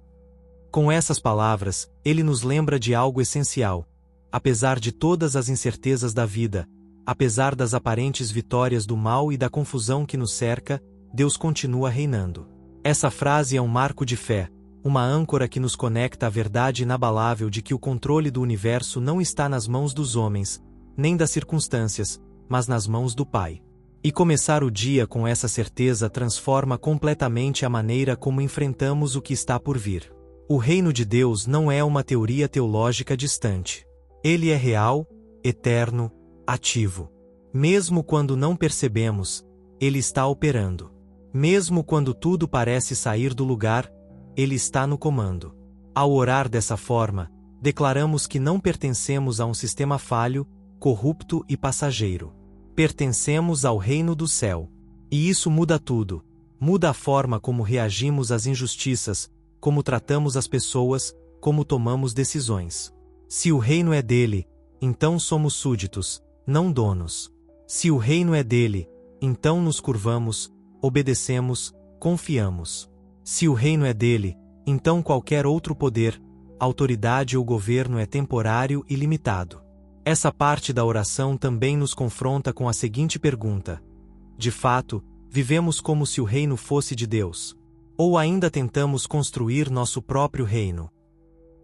Com essas palavras, ele nos lembra de algo essencial. Apesar de todas as incertezas da vida, apesar das aparentes vitórias do mal e da confusão que nos cerca, Deus continua reinando. Essa frase é um marco de fé, uma âncora que nos conecta à verdade inabalável de que o controle do universo não está nas mãos dos homens, nem das circunstâncias, mas nas mãos do Pai. E começar o dia com essa certeza transforma completamente a maneira como enfrentamos o que está por vir. O reino de Deus não é uma teoria teológica distante. Ele é real, eterno, ativo. Mesmo quando não percebemos, ele está operando. Mesmo quando tudo parece sair do lugar, ele está no comando. Ao orar dessa forma, declaramos que não pertencemos a um sistema falho, corrupto e passageiro. Pertencemos ao reino do céu. E isso muda tudo. Muda a forma como reagimos às injustiças, como tratamos as pessoas, como tomamos decisões. Se o reino é dele, então somos súditos, não donos. Se o reino é dele, então nos curvamos, obedecemos, confiamos. Se o reino é dele, então qualquer outro poder, autoridade ou governo é temporário e limitado. Essa parte da oração também nos confronta com a seguinte pergunta: de fato, vivemos como se o reino fosse de Deus? Ou ainda tentamos construir nosso próprio reino?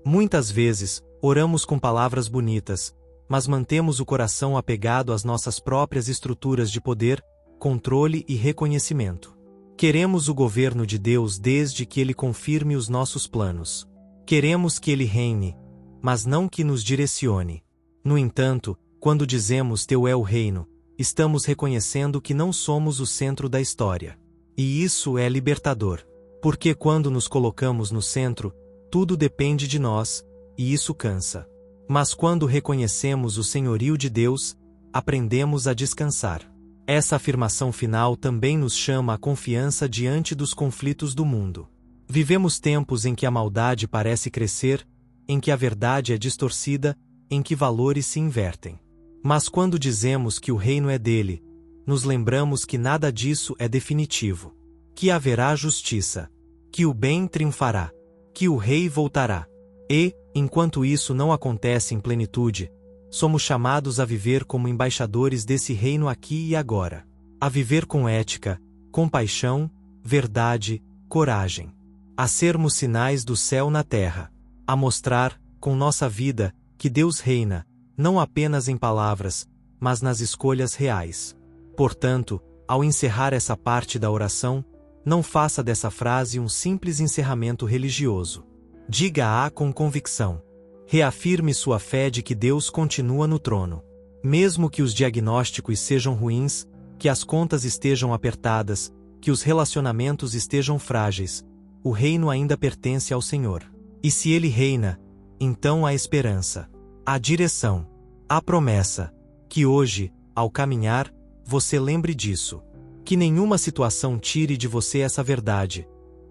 Muitas vezes, oramos com palavras bonitas, mas mantemos o coração apegado às nossas próprias estruturas de poder, controle e reconhecimento. Queremos o governo de Deus desde que Ele confirme os nossos planos. Queremos que Ele reine, mas não que nos direcione. No entanto, quando dizemos teu é o reino, estamos reconhecendo que não somos o centro da história. E isso é libertador. Porque quando nos colocamos no centro, tudo depende de nós, e isso cansa. Mas quando reconhecemos o senhorio de Deus, aprendemos a descansar. Essa afirmação final também nos chama à confiança diante dos conflitos do mundo. Vivemos tempos em que a maldade parece crescer, em que a verdade é distorcida, em que valores se invertem. Mas quando dizemos que o reino é dele, nos lembramos que nada disso é definitivo. Que haverá justiça. Que o bem triunfará. Que o rei voltará. E, enquanto isso não acontece em plenitude, somos chamados a viver como embaixadores desse reino aqui e agora. A viver com ética, compaixão, verdade, coragem. A sermos sinais do céu na terra. A mostrar, com nossa vida, que Deus reina, não apenas em palavras, mas nas escolhas reais. Portanto, ao encerrar essa parte da oração, não faça dessa frase um simples encerramento religioso. Diga-a com convicção. Reafirme sua fé de que Deus continua no trono. Mesmo que os diagnósticos sejam ruins, que as contas estejam apertadas, que os relacionamentos estejam frágeis, o reino ainda pertence ao Senhor. E se Ele reina, então há esperança, há direção, há promessa. Que hoje, ao caminhar, você lembre disso. Que nenhuma situação tire de você essa verdade.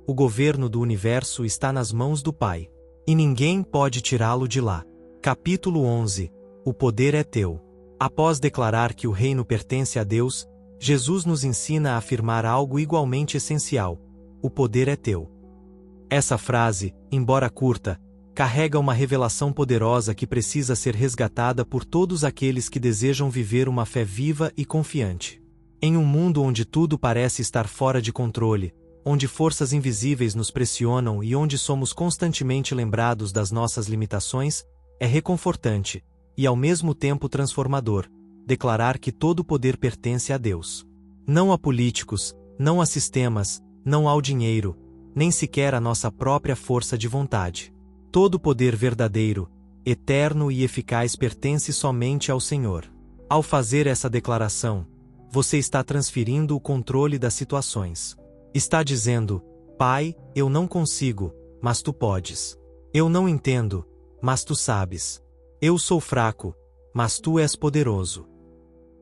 O governo do universo está nas mãos do Pai. E ninguém pode tirá-lo de lá. Capítulo 11. O poder é teu. Após declarar que o reino pertence a Deus, Jesus nos ensina a afirmar algo igualmente essencial: o poder é teu. Essa frase, embora curta, carrega uma revelação poderosa que precisa ser resgatada por todos aqueles que desejam viver uma fé viva e confiante. Em um mundo onde tudo parece estar fora de controle, onde forças invisíveis nos pressionam e onde somos constantemente lembrados das nossas limitações, é reconfortante, e ao mesmo tempo transformador, declarar que todo o poder pertence a Deus. Não a políticos, não a sistemas, não ao dinheiro, nem sequer à nossa própria força de vontade. Todo o poder verdadeiro, eterno e eficaz pertence somente ao Senhor. Ao fazer essa declaração, você está transferindo o controle das situações. Está dizendo: Pai, eu não consigo, mas Tu podes. Eu não entendo, mas Tu sabes. Eu sou fraco, mas Tu és poderoso.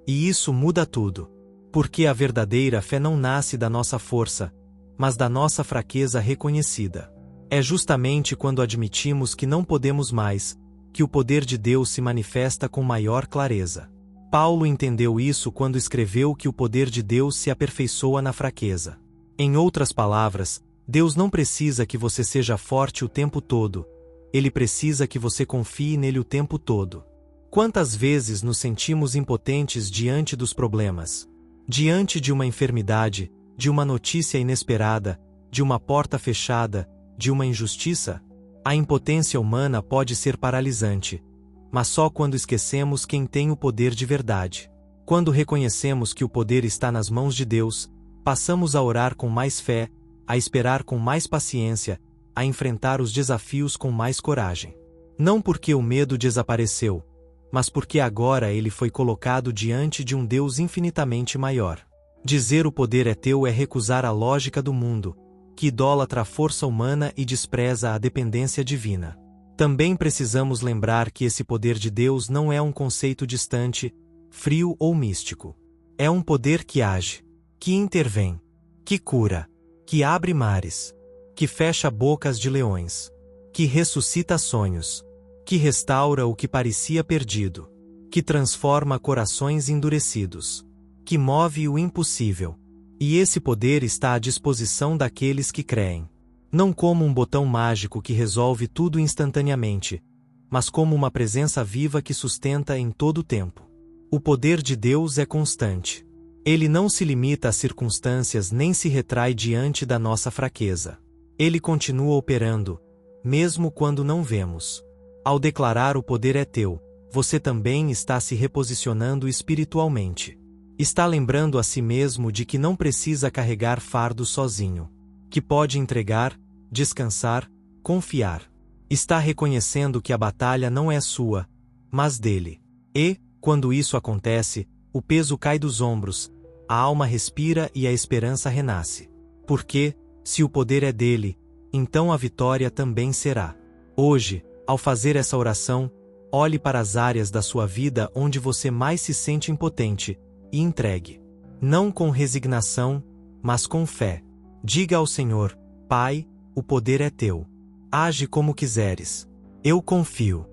E isso muda tudo. Porque a verdadeira fé não nasce da nossa força, mas da nossa fraqueza reconhecida. É justamente quando admitimos que não podemos mais, que o poder de Deus se manifesta com maior clareza. Paulo entendeu isso quando escreveu que o poder de Deus se aperfeiçoa na fraqueza. Em outras palavras, Deus não precisa que você seja forte o tempo todo. Ele precisa que você confie nele o tempo todo. Quantas vezes nos sentimos impotentes diante dos problemas? Diante de uma enfermidade, de uma notícia inesperada, de uma porta fechada, de uma injustiça? A impotência humana pode ser paralisante, mas só quando esquecemos quem tem o poder de verdade. Quando reconhecemos que o poder está nas mãos de Deus, passamos a orar com mais fé, a esperar com mais paciência, a enfrentar os desafios com mais coragem. Não porque o medo desapareceu, mas porque agora ele foi colocado diante de um Deus infinitamente maior. Dizer o poder é teu é recusar a lógica do mundo, que idolatra a força humana e despreza a dependência divina. Também precisamos lembrar que esse poder de Deus não é um conceito distante, frio ou místico. É um poder que age, que intervém, que cura, que abre mares, que fecha bocas de leões, que ressuscita sonhos, que restaura o que parecia perdido, que transforma corações endurecidos, que move o impossível. E esse poder está à disposição daqueles que creem. Não como um botão mágico que resolve tudo instantaneamente, mas como uma presença viva que sustenta em todo o tempo. O poder de Deus é constante. Ele não se limita às circunstâncias nem se retrai diante da nossa fraqueza. Ele continua operando, mesmo quando não vemos. Ao declarar o poder é teu, você também está se reposicionando espiritualmente. Está lembrando a si mesmo de que não precisa carregar fardo sozinho. Que pode entregar, descansar, confiar. Está reconhecendo que a batalha não é sua, mas dele. E, quando isso acontece, o peso cai dos ombros, a alma respira e a esperança renasce. Porque, se o poder é dele, então a vitória também será. Hoje, ao fazer essa oração, olhe para as áreas da sua vida onde você mais se sente impotente, e entregue. Não com resignação, mas com fé. Diga ao Senhor: Pai, o poder é teu. Age como quiseres. Eu confio.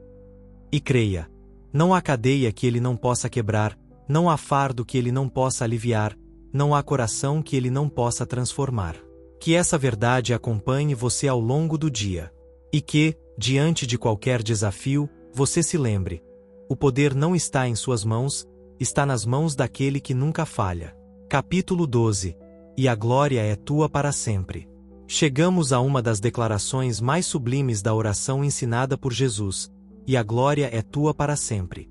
E creia. Não há cadeia que ele não possa quebrar, não há fardo que ele não possa aliviar, não há coração que ele não possa transformar. Que essa verdade acompanhe você ao longo do dia. E que, diante de qualquer desafio, você se lembre: o poder não está em suas mãos, está nas mãos daquele que nunca falha. Capítulo 12. e a glória é tua para sempre. Chegamos a uma das declarações mais sublimes da oração ensinada por Jesus, e a glória é tua para sempre.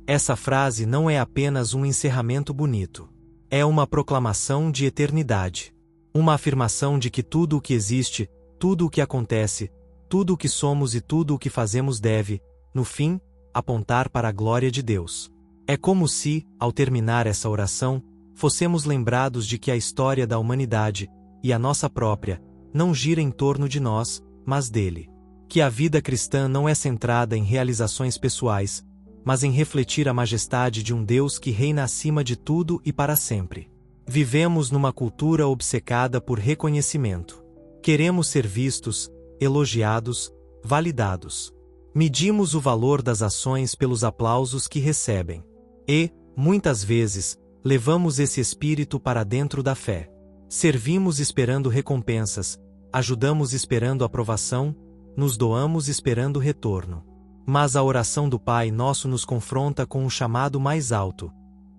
Essa frase não é apenas um encerramento bonito. É uma proclamação de eternidade. Uma afirmação de que tudo o que existe, tudo o que acontece, tudo o que somos e tudo o que fazemos deve, no fim, apontar para a glória de Deus. É como se, ao terminar essa oração, fossemos lembrados de que a história da humanidade, e a nossa própria, não gira em torno de nós, mas dele. Que a vida cristã não é centrada em realizações pessoais, mas em refletir a majestade de um Deus que reina acima de tudo e para sempre. Vivemos numa cultura obcecada por reconhecimento. Queremos ser vistos, elogiados, validados. Medimos o valor das ações pelos aplausos que recebem. E, muitas vezes, levamos esse espírito para dentro da fé. Servimos esperando recompensas, ajudamos esperando aprovação, nos doamos esperando retorno. Mas a oração do Pai Nosso nos confronta com um chamado mais alto: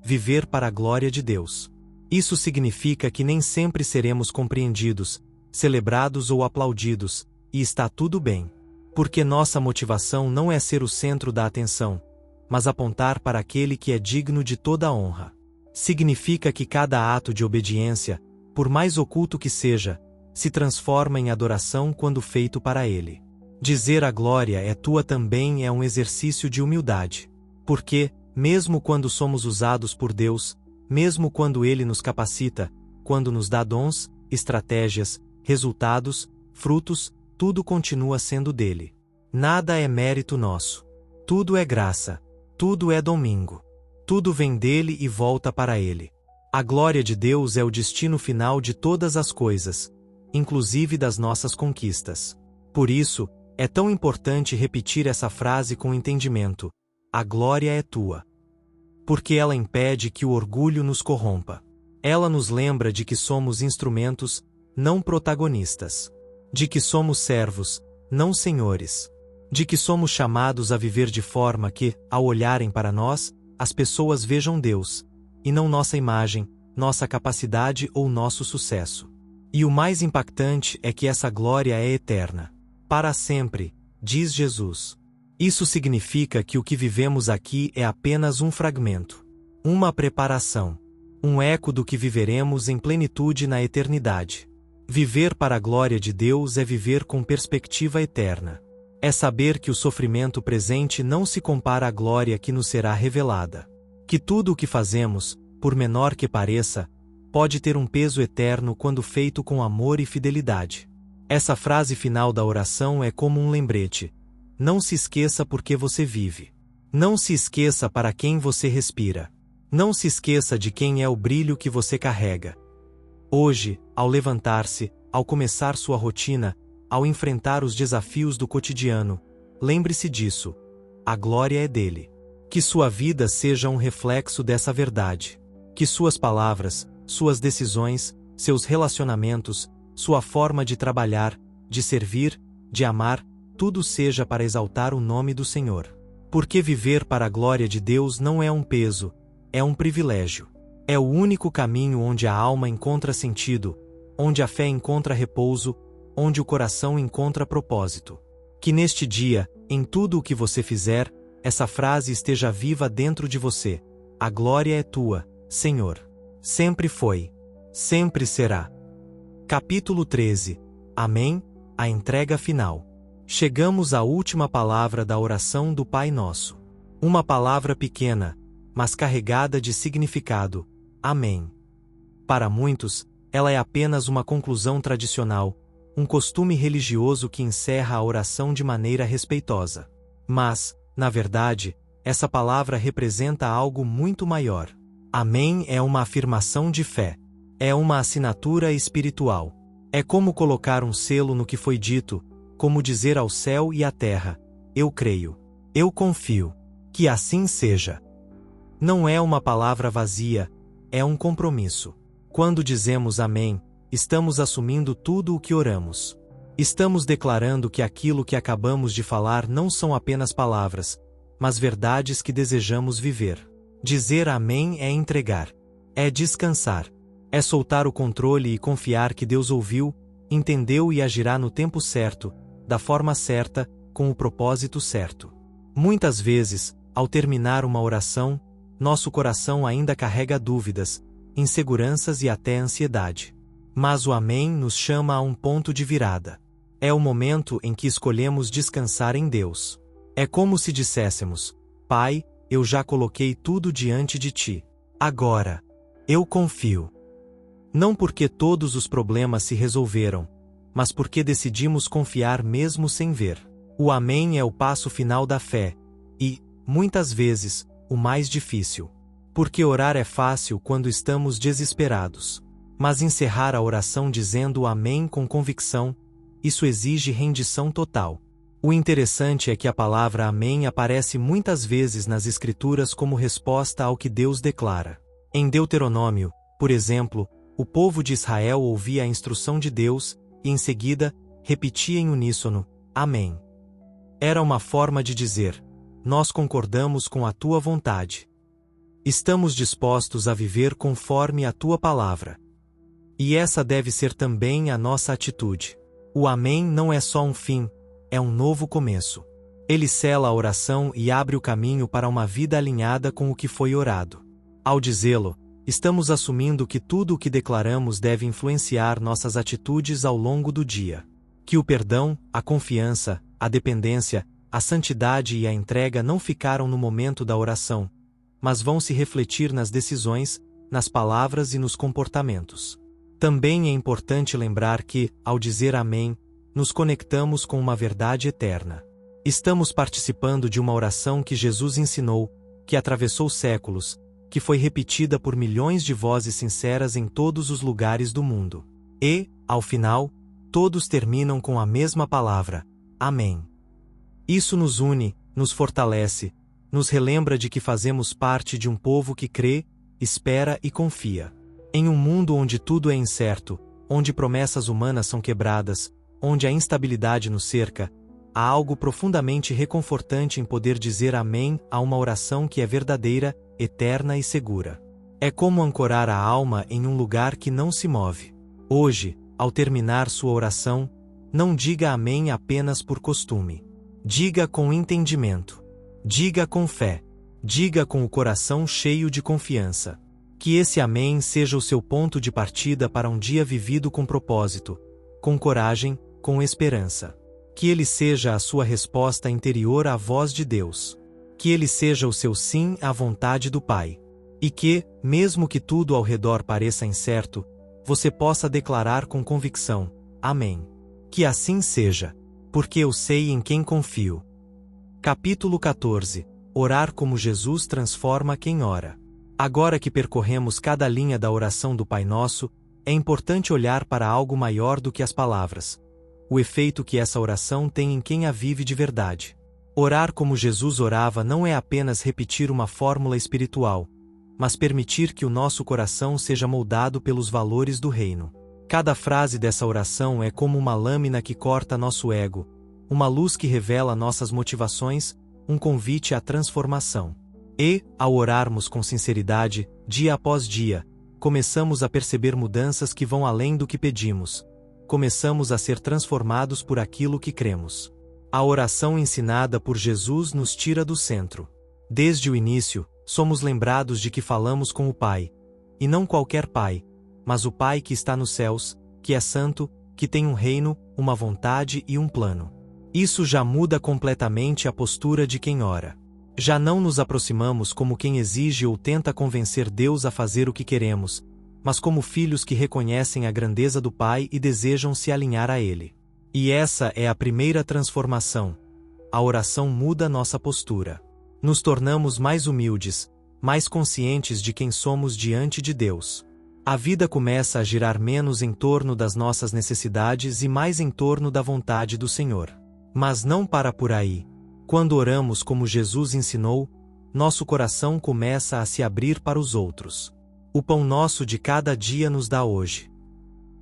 viver para a glória de Deus. Isso significa que nem sempre seremos compreendidos, celebrados ou aplaudidos, e está tudo bem. Porque nossa motivação não é ser o centro da atenção, mas apontar para aquele que é digno de toda a honra. Significa que cada ato de obediência, por mais oculto que seja, se transforma em adoração quando feito para Ele. Dizer a glória é tua também é um exercício de humildade. Porque, mesmo quando somos usados por Deus, mesmo quando Ele nos capacita, quando nos dá dons, estratégias, resultados, frutos, tudo continua sendo dele. Nada é mérito nosso. Tudo é graça. Tudo é domingo. Tudo vem dele e volta para ele. A glória de Deus é o destino final de todas as coisas, inclusive das nossas conquistas. Por isso, é tão importante repetir essa frase com entendimento: a glória é tua. Porque ela impede que o orgulho nos corrompa. Ela nos lembra de que somos instrumentos, não protagonistas. De que somos servos, não senhores. De que somos chamados a viver de forma que, ao olharem para nós, as pessoas vejam Deus, e não nossa imagem, nossa capacidade ou nosso sucesso. E o mais impactante é que essa glória é eterna. Para sempre, diz Jesus. Isso significa que o que vivemos aqui é apenas um fragmento, uma preparação, um eco do que viveremos em plenitude na eternidade. Viver para a glória de Deus é viver com perspectiva eterna. É saber que o sofrimento presente não se compara à glória que nos será revelada. Que tudo o que fazemos, por menor que pareça, pode ter um peso eterno quando feito com amor e fidelidade. Essa frase final da oração é como um lembrete. Não se esqueça por que você vive. Não se esqueça para quem você respira. Não se esqueça de quem é o brilho que você carrega. Hoje, ao levantar-se, ao começar sua rotina, ao enfrentar os desafios do cotidiano, lembre-se disso. A glória é dele. Que sua vida seja um reflexo dessa verdade. Que suas palavras, suas decisões, seus relacionamentos, sua forma de trabalhar, de servir, de amar, tudo seja para exaltar o nome do Senhor. Porque viver para a glória de Deus não é um peso, é um privilégio. É o único caminho onde a alma encontra sentido, onde a fé encontra repouso, onde o coração encontra propósito. Que neste dia, em tudo o que você fizer, essa frase esteja viva dentro de você. A glória é tua, Senhor. Sempre foi. Sempre será. Capítulo 13. Amém. A entrega final. Chegamos à última palavra da oração do Pai Nosso. Uma palavra pequena, mas carregada de significado. Amém. Para muitos, ela é apenas uma conclusão tradicional, um costume religioso que encerra a oração de maneira respeitosa. Mas, na verdade, essa palavra representa algo muito maior. Amém é uma afirmação de fé. É uma assinatura espiritual. É como colocar um selo no que foi dito, como dizer ao céu e à terra: eu creio. Eu confio. Que assim seja. Não é uma palavra vazia, é um compromisso. Quando dizemos amém, estamos assumindo tudo o que oramos. Estamos declarando que aquilo que acabamos de falar não são apenas palavras, mas verdades que desejamos viver. Dizer amém é entregar. É descansar. É soltar o controle e confiar que Deus ouviu, entendeu e agirá no tempo certo, da forma certa, com o propósito certo. Muitas vezes, ao terminar uma oração, nosso coração ainda carrega dúvidas, inseguranças e até ansiedade. Mas o Amém nos chama a um ponto de virada. É o momento em que escolhemos descansar em Deus. É como se disséssemos: Pai, eu já coloquei tudo diante de ti. Agora, eu confio. Não porque todos os problemas se resolveram, mas porque decidimos confiar mesmo sem ver. O Amém é o passo final da fé, e, muitas vezes, o mais difícil. Porque orar é fácil quando estamos desesperados. Mas encerrar a oração dizendo Amém com convicção, isso exige rendição total. O interessante é que a palavra Amém aparece muitas vezes nas Escrituras como resposta ao que Deus declara. Em Deuteronômio, por exemplo, o povo de Israel ouvia a instrução de Deus e, em seguida, repetia em uníssono: Amém. Era uma forma de dizer: nós concordamos com a tua vontade. Estamos dispostos a viver conforme a tua palavra. E essa deve ser também a nossa atitude. O Amém não é só um fim, é um novo começo. Ele sela a oração e abre o caminho para uma vida alinhada com o que foi orado. Ao dizê-lo, estamos assumindo que tudo o que declaramos deve influenciar nossas atitudes ao longo do dia. Que o perdão, a confiança, a dependência, a santidade e a entrega não ficaram no momento da oração, mas vão se refletir nas decisões, nas palavras e nos comportamentos. Também é importante lembrar que, ao dizer Amém, nos conectamos com uma verdade eterna. Estamos participando de uma oração que Jesus ensinou, que atravessou séculos, que foi repetida por milhões de vozes sinceras em todos os lugares do mundo. E, ao final, todos terminam com a mesma palavra: Amém. Isso nos une, nos fortalece, nos relembra de que fazemos parte de um povo que crê, espera e confia. Em um mundo onde tudo é incerto, onde promessas humanas são quebradas, onde a instabilidade nos cerca, há algo profundamente reconfortante em poder dizer Amém a uma oração que é verdadeira, eterna e segura. É como ancorar a alma em um lugar que não se move. Hoje, ao terminar sua oração, não diga Amém apenas por costume. Diga com entendimento. Diga com fé. Diga com o coração cheio de confiança. Que esse Amém seja o seu ponto de partida para um dia vivido com propósito, com coragem, com esperança. Que ele seja a sua resposta interior à voz de Deus. Que ele seja o seu sim à vontade do Pai. E que, mesmo que tudo ao redor pareça incerto, você possa declarar com convicção: Amém. Que assim seja, porque eu sei em quem confio. Capítulo 14. Orar como Jesus transforma quem ora. Agora que percorremos cada linha da oração do Pai Nosso, é importante olhar para algo maior do que as palavras. O efeito que essa oração tem em quem a vive de verdade. Orar como Jesus orava não é apenas repetir uma fórmula espiritual, mas permitir que o nosso coração seja moldado pelos valores do reino. Cada frase dessa oração é como uma lâmina que corta nosso ego, uma luz que revela nossas motivações, um convite à transformação. E, ao orarmos com sinceridade, dia após dia, começamos a perceber mudanças que vão além do que pedimos. Começamos a ser transformados por aquilo que cremos. A oração ensinada por Jesus nos tira do centro. Desde o início, somos lembrados de que falamos com o Pai. E não qualquer Pai, mas o Pai que está nos céus, que é santo, que tem um reino, uma vontade e um plano. Isso já muda completamente a postura de quem ora. Já não nos aproximamos como quem exige ou tenta convencer Deus a fazer o que queremos, mas como filhos que reconhecem a grandeza do Pai e desejam se alinhar a Ele. E essa é a primeira transformação. A oração muda nossa postura. Nos tornamos mais humildes, mais conscientes de quem somos diante de Deus. A vida começa a girar menos em torno das nossas necessidades e mais em torno da vontade do Senhor. Mas não para por aí. Quando oramos como Jesus ensinou, nosso coração começa a se abrir para os outros. O pão nosso de cada dia nos dá hoje.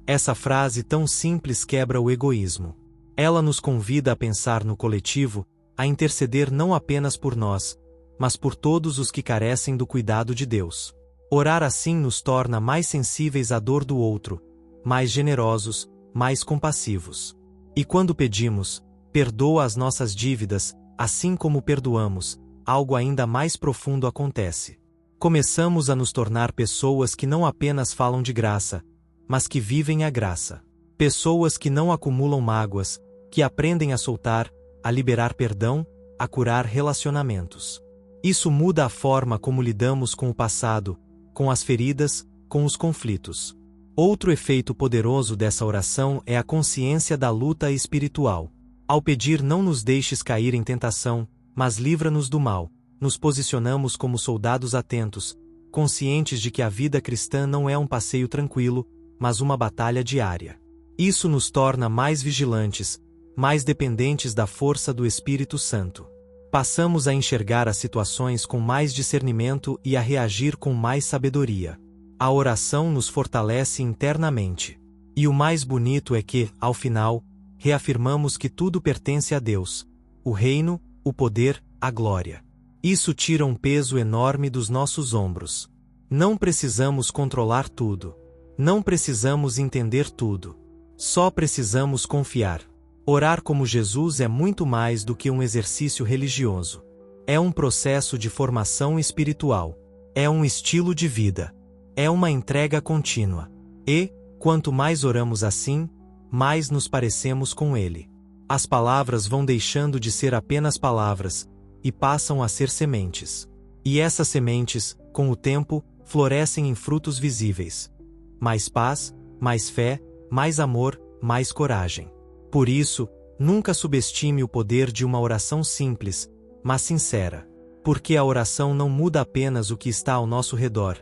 Essa frase tão simples quebra o egoísmo. Ela nos convida a pensar no coletivo, a interceder não apenas por nós, mas por todos os que carecem do cuidado de Deus. Orar assim nos torna mais sensíveis à dor do outro, mais generosos, mais compassivos. E quando pedimos, perdoa as nossas dívidas, assim como perdoamos, algo ainda mais profundo acontece. Começamos a nos tornar pessoas que não apenas falam de graça, mas que vivem a graça. Pessoas que não acumulam mágoas, que aprendem a soltar, a liberar perdão, a curar relacionamentos. Isso muda a forma como lidamos com o passado, com as feridas, com os conflitos. Outro efeito poderoso dessa oração é a consciência da luta espiritual. Ao pedir não nos deixes cair em tentação, mas livra-nos do mal, nos posicionamos como soldados atentos, conscientes de que a vida cristã não é um passeio tranquilo, mas uma batalha diária. Isso nos torna mais vigilantes, mais dependentes da força do Espírito Santo. Passamos a enxergar as situações com mais discernimento e a reagir com mais sabedoria. A oração nos fortalece internamente. E o mais bonito é que, ao final, reafirmamos que tudo pertence a Deus, o reino, o poder, a glória. Isso tira um peso enorme dos nossos ombros. Não precisamos controlar tudo. Não precisamos entender tudo. Só precisamos confiar. Orar como Jesus é muito mais do que um exercício religioso. É um processo de formação espiritual. É um estilo de vida. É uma entrega contínua. E, quanto mais oramos assim, mais nos parecemos com Ele. As palavras vão deixando de ser apenas palavras, e passam a ser sementes. E essas sementes, com o tempo, florescem em frutos visíveis. Mais paz, mais fé, mais amor, mais coragem. Por isso, nunca subestime o poder de uma oração simples, mas sincera. Porque a oração não muda apenas o que está ao nosso redor.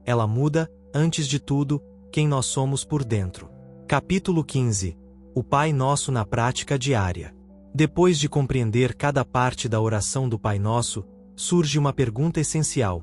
Ela muda, antes de tudo, quem nós somos por dentro. Capítulo 15. O Pai Nosso na prática diária. Depois de compreender cada parte da oração do Pai Nosso, surge uma pergunta essencial: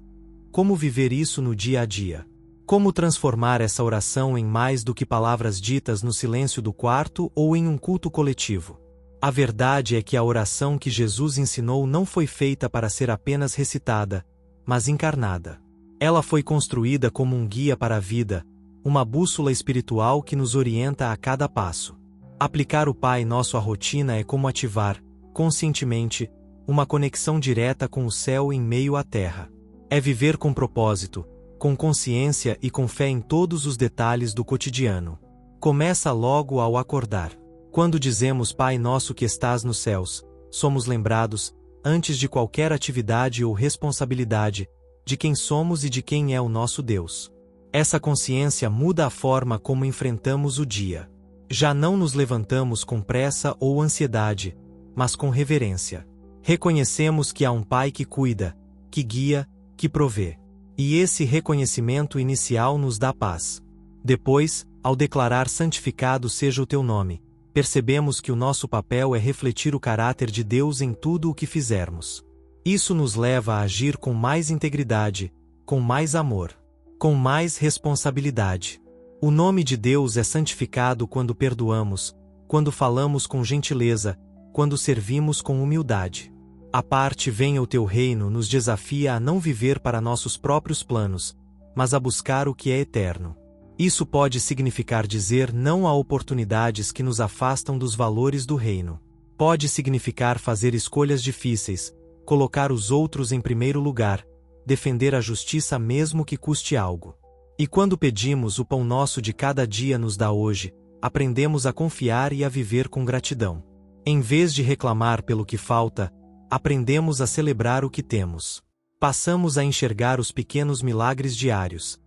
como viver isso no dia a dia? Como transformar essa oração em mais do que palavras ditas no silêncio do quarto ou em um culto coletivo? A verdade é que a oração que Jesus ensinou não foi feita para ser apenas recitada, mas encarnada. Ela foi construída como um guia para a vida, uma bússola espiritual que nos orienta a cada passo. Aplicar o Pai Nosso à rotina é como ativar, conscientemente, uma conexão direta com o céu em meio à terra. É viver com propósito, com consciência e com fé em todos os detalhes do cotidiano. Começa logo ao acordar. Quando dizemos Pai Nosso que estás nos céus, somos lembrados, antes de qualquer atividade ou responsabilidade, de quem somos e de quem é o nosso Deus. Essa consciência muda a forma como enfrentamos o dia. Já não nos levantamos com pressa ou ansiedade, mas com reverência. Reconhecemos que há um Pai que cuida, que guia, que provê. E esse reconhecimento inicial nos dá paz. Depois, ao declarar santificado seja o teu nome, percebemos que o nosso papel é refletir o caráter de Deus em tudo o que fizermos. Isso nos leva a agir com mais integridade, com mais amor, com mais responsabilidade. O nome de Deus é santificado quando perdoamos, quando falamos com gentileza, quando servimos com humildade. A parte venha o teu reino nos desafia a não viver para nossos próprios planos, mas a buscar o que é eterno. Isso pode significar dizer não a oportunidades que nos afastam dos valores do reino. Pode significar fazer escolhas difíceis, colocar os outros em primeiro lugar, defender a justiça mesmo que custe algo. E quando pedimos o pão nosso de cada dia nos dá hoje, aprendemos a confiar e a viver com gratidão. Em vez de reclamar pelo que falta, aprendemos a celebrar o que temos. Passamos a enxergar os pequenos milagres diários.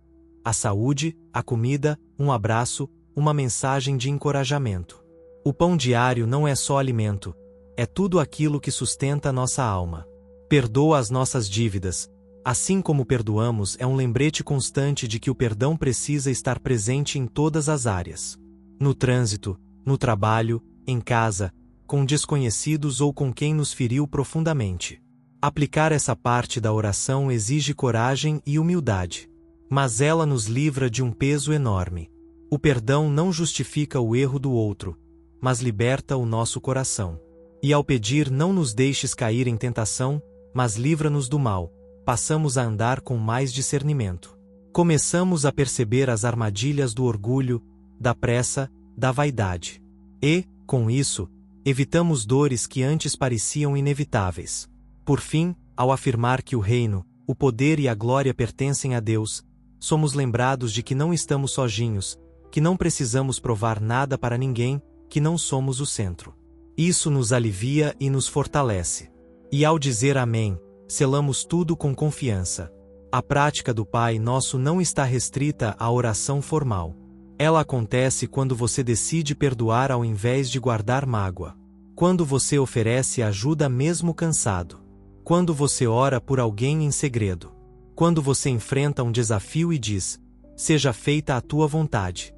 A saúde, a comida, um abraço, uma mensagem de encorajamento. O pão diário não é só alimento, é tudo aquilo que sustenta nossa alma. Perdoa as nossas dívidas. Assim como perdoamos é um lembrete constante de que o perdão precisa estar presente em todas as áreas. No trânsito, no trabalho, em casa, com desconhecidos ou com quem nos feriu profundamente. Aplicar essa parte da oração exige coragem e humildade. Mas ela nos livra de um peso enorme. O perdão não justifica o erro do outro, mas liberta o nosso coração. E ao pedir não nos deixes cair em tentação, mas livra-nos do mal, passamos a andar com mais discernimento. Começamos a perceber as armadilhas do orgulho, da pressa, da vaidade. E, com isso, evitamos dores que antes pareciam inevitáveis. Por fim, ao afirmar que o reino, o poder e a glória pertencem a Deus, somos lembrados de que não estamos sozinhos, que não precisamos provar nada para ninguém, que não somos o centro. Isso nos alivia e nos fortalece. E ao dizer amém, selamos tudo com confiança. A prática do Pai Nosso não está restrita à oração formal. Ela acontece quando você decide perdoar ao invés de guardar mágoa. Quando você oferece ajuda mesmo cansado. Quando você ora por alguém em segredo. Quando você enfrenta um desafio e diz: seja feita a tua vontade.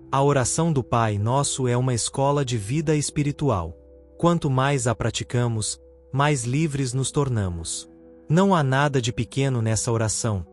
A oração do Pai Nosso é uma escola de vida espiritual. Quanto mais a praticamos, mais livres nos tornamos. Não há nada de pequeno nessa oração.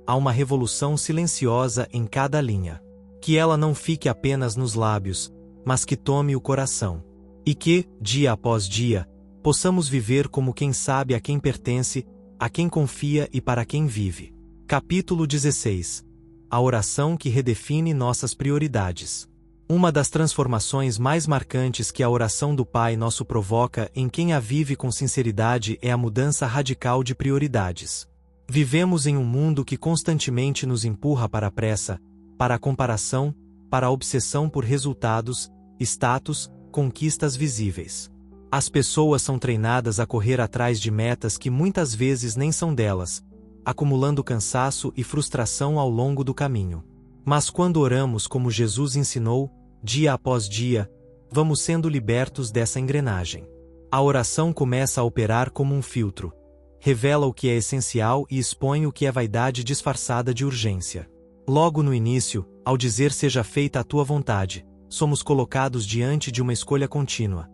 Há uma revolução silenciosa em cada linha. Que ela não fique apenas nos lábios, mas que tome o coração. E que, dia após dia, possamos viver como quem sabe a quem pertence, a quem confia e para quem vive. Capítulo 16. A oração que redefine nossas prioridades. Uma das transformações mais marcantes que a oração do Pai Nosso provoca em quem a vive com sinceridade é a mudança radical de prioridades. Vivemos em um mundo que constantemente nos empurra para a pressa, para a comparação, para a obsessão por resultados, status, conquistas visíveis. As pessoas são treinadas a correr atrás de metas que muitas vezes nem são delas, acumulando cansaço e frustração ao longo do caminho. Mas quando oramos como Jesus ensinou, dia após dia, vamos sendo libertos dessa engrenagem. A oração começa a operar como um filtro. Revela o que é essencial e expõe o que é vaidade disfarçada de urgência. Logo no início, ao dizer seja feita a tua vontade, somos colocados diante de uma escolha contínua.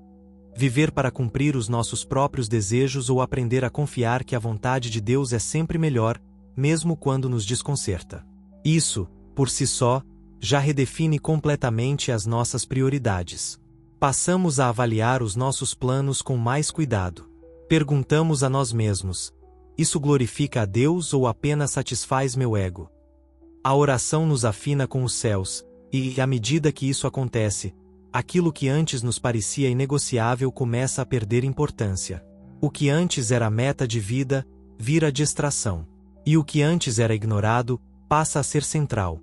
Viver para cumprir os nossos próprios desejos ou aprender a confiar que a vontade de Deus é sempre melhor, mesmo quando nos desconcerta. Isso, por si só, já redefine completamente as nossas prioridades. Passamos a avaliar os nossos planos com mais cuidado. Perguntamos a nós mesmos: isso glorifica a Deus ou apenas satisfaz meu ego? A oração nos afina com os céus, e, à medida que isso acontece, aquilo que antes nos parecia inegociável começa a perder importância. O que antes era meta de vida, vira distração. E o que antes era ignorado, passa a ser central.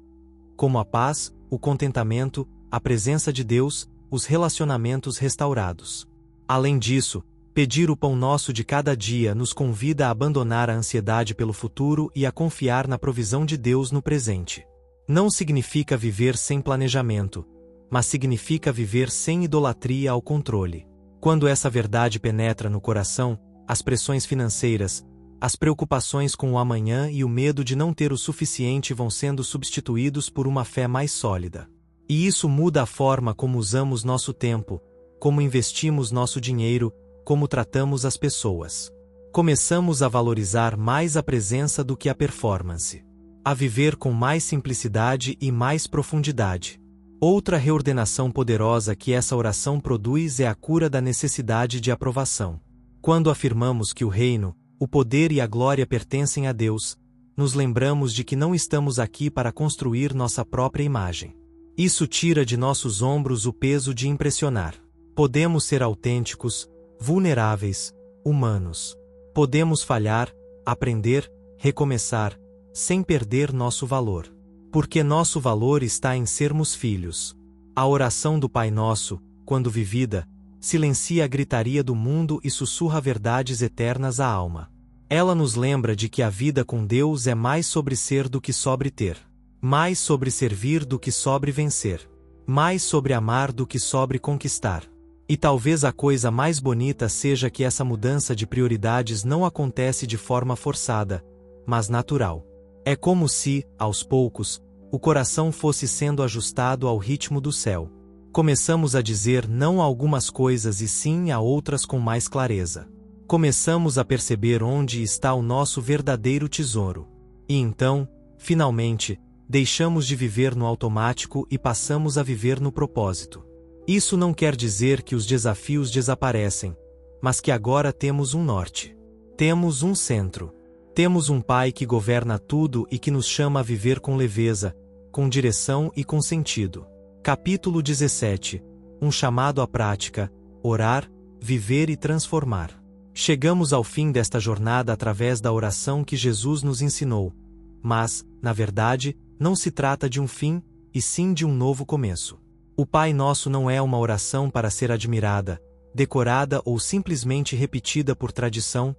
Como a paz, o contentamento, a presença de Deus, os relacionamentos restaurados. Além disso, pedir o pão nosso de cada dia nos convida a abandonar a ansiedade pelo futuro e a confiar na provisão de Deus no presente. Não significa viver sem planejamento, mas significa viver sem idolatria ao controle. Quando essa verdade penetra no coração, as pressões financeiras, as preocupações com o amanhã e o medo de não ter o suficiente vão sendo substituídos por uma fé mais sólida. E isso muda a forma como usamos nosso tempo, como investimos nosso dinheiro, como tratamos as pessoas. Começamos a valorizar mais a presença do que a performance. A viver com mais simplicidade e mais profundidade. Outra reordenação poderosa que essa oração produz é a cura da necessidade de aprovação. Quando afirmamos que o reino, o poder e a glória pertencem a Deus, nos lembramos de que não estamos aqui para construir nossa própria imagem. Isso tira de nossos ombros o peso de impressionar. Podemos ser autênticos, vulneráveis, humanos. Podemos falhar, aprender, recomeçar, sem perder nosso valor. Porque nosso valor está em sermos filhos. A oração do Pai Nosso, quando vivida, silencia a gritaria do mundo e sussurra verdades eternas à alma. Ela nos lembra de que a vida com Deus é mais sobre ser do que sobre ter. Mais sobre servir do que sobre vencer. Mais sobre amar do que sobre conquistar. E talvez a coisa mais bonita seja que essa mudança de prioridades não acontece de forma forçada, mas natural. É como se, aos poucos, o coração fosse sendo ajustado ao ritmo do céu. Começamos a dizer não a algumas coisas e sim a outras com mais clareza. Começamos a perceber onde está o nosso verdadeiro tesouro. E então, finalmente, deixamos de viver no automático e passamos a viver no propósito. Isso não quer dizer que os desafios desaparecem, mas que agora temos um norte. Temos um centro. Temos um Pai que governa tudo e que nos chama a viver com leveza, com direção e com sentido. Capítulo 17. Um chamado à prática, orar, viver e transformar. Chegamos ao fim desta jornada através da oração que Jesus nos ensinou. Mas, na verdade, não se trata de um fim, e sim de um novo começo. O Pai Nosso não é uma oração para ser admirada, decorada ou simplesmente repetida por tradição,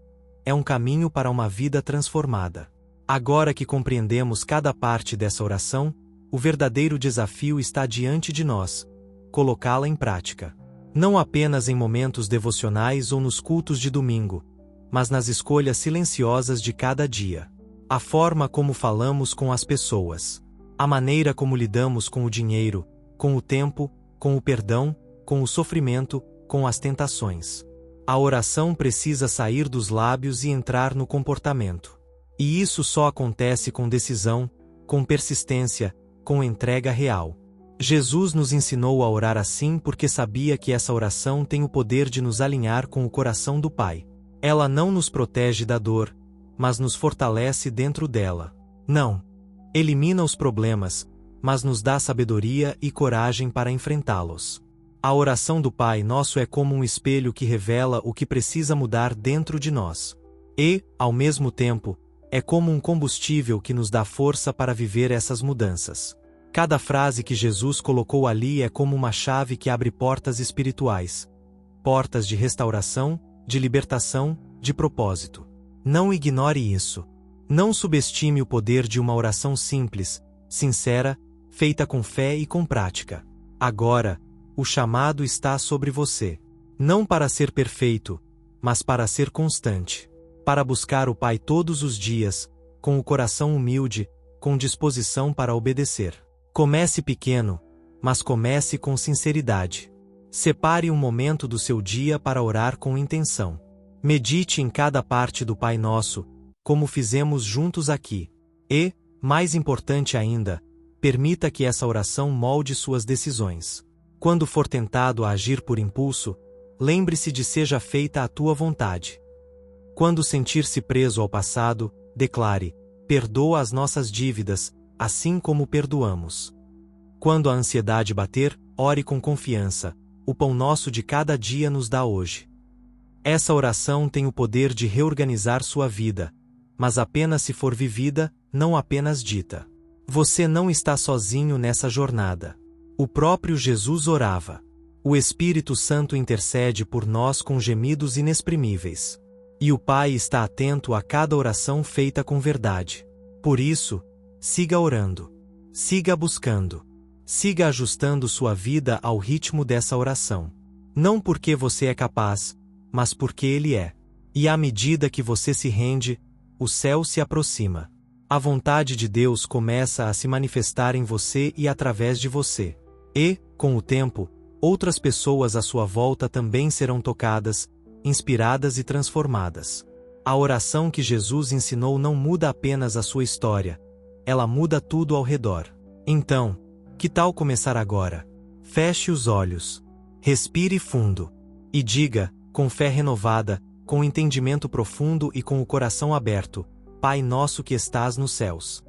é um caminho para uma vida transformada. Agora que compreendemos cada parte dessa oração, o verdadeiro desafio está diante de nós: colocá-la em prática. Não apenas em momentos devocionais ou nos cultos de domingo, mas nas escolhas silenciosas de cada dia. A forma como falamos com as pessoas, a maneira como lidamos com o dinheiro, com o tempo, com o perdão, com o sofrimento, com as tentações. A oração precisa sair dos lábios e entrar no comportamento. E isso só acontece com decisão, com persistência, com entrega real. Jesus nos ensinou a orar assim porque sabia que essa oração tem o poder de nos alinhar com o coração do Pai. Ela não nos protege da dor, mas nos fortalece dentro dela. Não elimina os problemas, mas nos dá sabedoria e coragem para enfrentá-los. A oração do Pai Nosso é como um espelho que revela o que precisa mudar dentro de nós. E, ao mesmo tempo, é como um combustível que nos dá força para viver essas mudanças. Cada frase que Jesus colocou ali é como uma chave que abre portas espirituais. Portas de restauração, de libertação, de propósito. Não ignore isso. Não subestime o poder de uma oração simples, sincera, feita com fé e com prática. Agora, o chamado está sobre você. Não para ser perfeito, mas para ser constante. Para buscar o Pai todos os dias, com o coração humilde, com disposição para obedecer. Comece pequeno, mas comece com sinceridade. Separe um momento do seu dia para orar com intenção. Medite em cada parte do Pai Nosso, como fizemos juntos aqui. E, mais importante ainda, permita que essa oração molde suas decisões. Quando for tentado a agir por impulso, lembre-se de seja feita a tua vontade. Quando sentir-se preso ao passado, declare: perdoa as nossas dívidas, assim como perdoamos. Quando a ansiedade bater, ore com confiança: o pão nosso de cada dia nos dá hoje. Essa oração tem o poder de reorganizar sua vida, mas apenas se for vivida, não apenas dita. Você não está sozinho nessa jornada. O próprio Jesus orava. O Espírito Santo intercede por nós com gemidos inexprimíveis. E o Pai está atento a cada oração feita com verdade. Por isso, siga orando. Siga buscando. Siga ajustando sua vida ao ritmo dessa oração. Não porque você é capaz, mas porque Ele é. E à medida que você se rende, o céu se aproxima. A vontade de Deus começa a se manifestar em você e através de você. E, com o tempo, outras pessoas à sua volta também serão tocadas, inspiradas e transformadas. A oração que Jesus ensinou não muda apenas a sua história, ela muda tudo ao redor. Então, que tal começar agora? Feche os olhos, respire fundo e diga, com fé renovada, com entendimento profundo e com o coração aberto: Pai nosso que estás nos céus.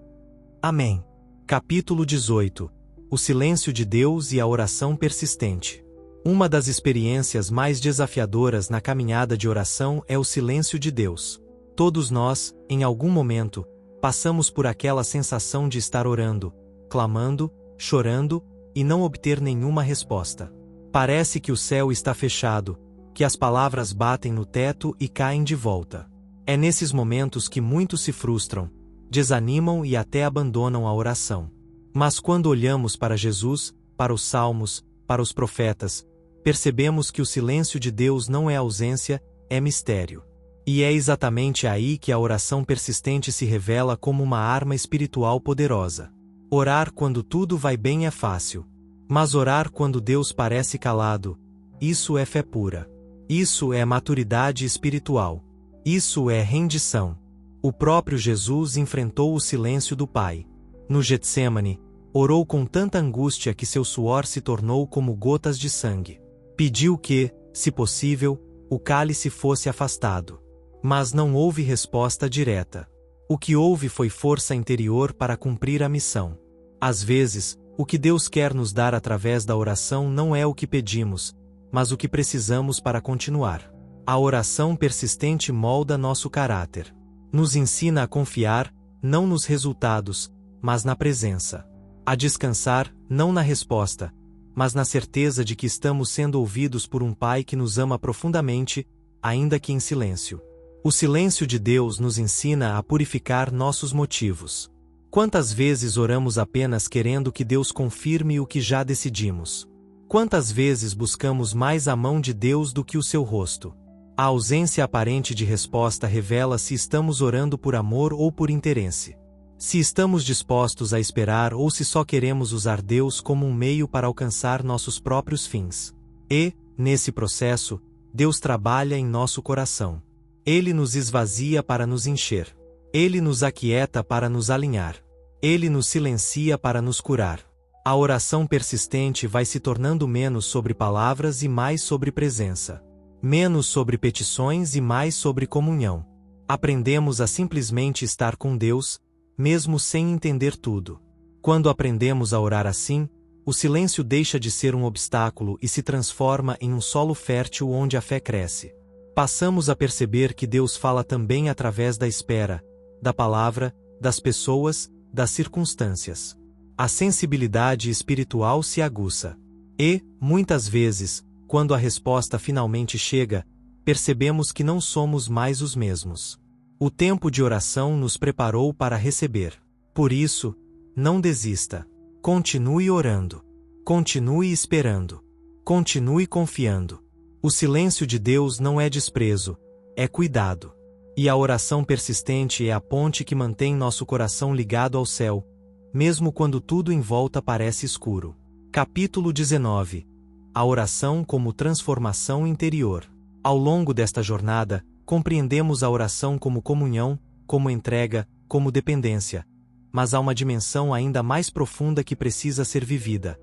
Amém. Capítulo 18. O silêncio de Deus e a oração persistente. Uma das experiências mais desafiadoras na caminhada de oração é o silêncio de Deus. Todos nós, em algum momento, passamos por aquela sensação de estar orando, clamando, chorando, e não obter nenhuma resposta. Parece que o céu está fechado, que as palavras batem no teto e caem de volta. É nesses momentos que muitos se frustram, desanimam e até abandonam a oração. Mas quando olhamos para Jesus, para os Salmos, para os profetas, percebemos que o silêncio de Deus não é ausência, é mistério. E é exatamente aí que a oração persistente se revela como uma arma espiritual poderosa. Orar quando tudo vai bem é fácil. Mas orar quando Deus parece calado, isso é fé pura. Isso é maturidade espiritual. Isso é rendição. O próprio Jesus enfrentou o silêncio do Pai. No Getsêmani, orou com tanta angústia que seu suor se tornou como gotas de sangue. Pediu que, se possível, o cálice fosse afastado. Mas não houve resposta direta. O que houve foi força interior para cumprir a missão. Às vezes, o que Deus quer nos dar através da oração não é o que pedimos, mas o que precisamos para continuar. A oração persistente molda nosso caráter. Nos ensina a confiar, não nos resultados, mas na presença. A descansar, não na resposta, mas na certeza de que estamos sendo ouvidos por um Pai que nos ama profundamente, ainda que em silêncio. O silêncio de Deus nos ensina a purificar nossos motivos. Quantas vezes oramos apenas querendo que Deus confirme o que já decidimos? Quantas vezes buscamos mais a mão de Deus do que o seu rosto? A ausência aparente de resposta revela se estamos orando por amor ou por interesse. Se estamos dispostos a esperar ou se só queremos usar Deus como um meio para alcançar nossos próprios fins. E, nesse processo, Deus trabalha em nosso coração. Ele nos esvazia para nos encher. Ele nos aquieta para nos alinhar. Ele nos silencia para nos curar. A oração persistente vai se tornando menos sobre palavras e mais sobre presença. Menos sobre petições e mais sobre comunhão. Aprendemos a simplesmente estar com Deus, mesmo sem entender tudo. Quando aprendemos a orar assim, o silêncio deixa de ser um obstáculo e se transforma em um solo fértil onde a fé cresce. Passamos a perceber que Deus fala também através da espera, da palavra, das pessoas, das circunstâncias. A sensibilidade espiritual se aguça. E, muitas vezes, quando a resposta finalmente chega, percebemos que não somos mais os mesmos. O tempo de oração nos preparou para receber. Por isso, não desista. Continue orando. Continue esperando. Continue confiando. O silêncio de Deus não é desprezo, é cuidado. E a oração persistente é a ponte que mantém nosso coração ligado ao céu, mesmo quando tudo em volta parece escuro. Capítulo 19. A oração como transformação interior. Ao longo desta jornada, compreendemos a oração como comunhão, como entrega, como dependência. Mas há uma dimensão ainda mais profunda que precisa ser vivida.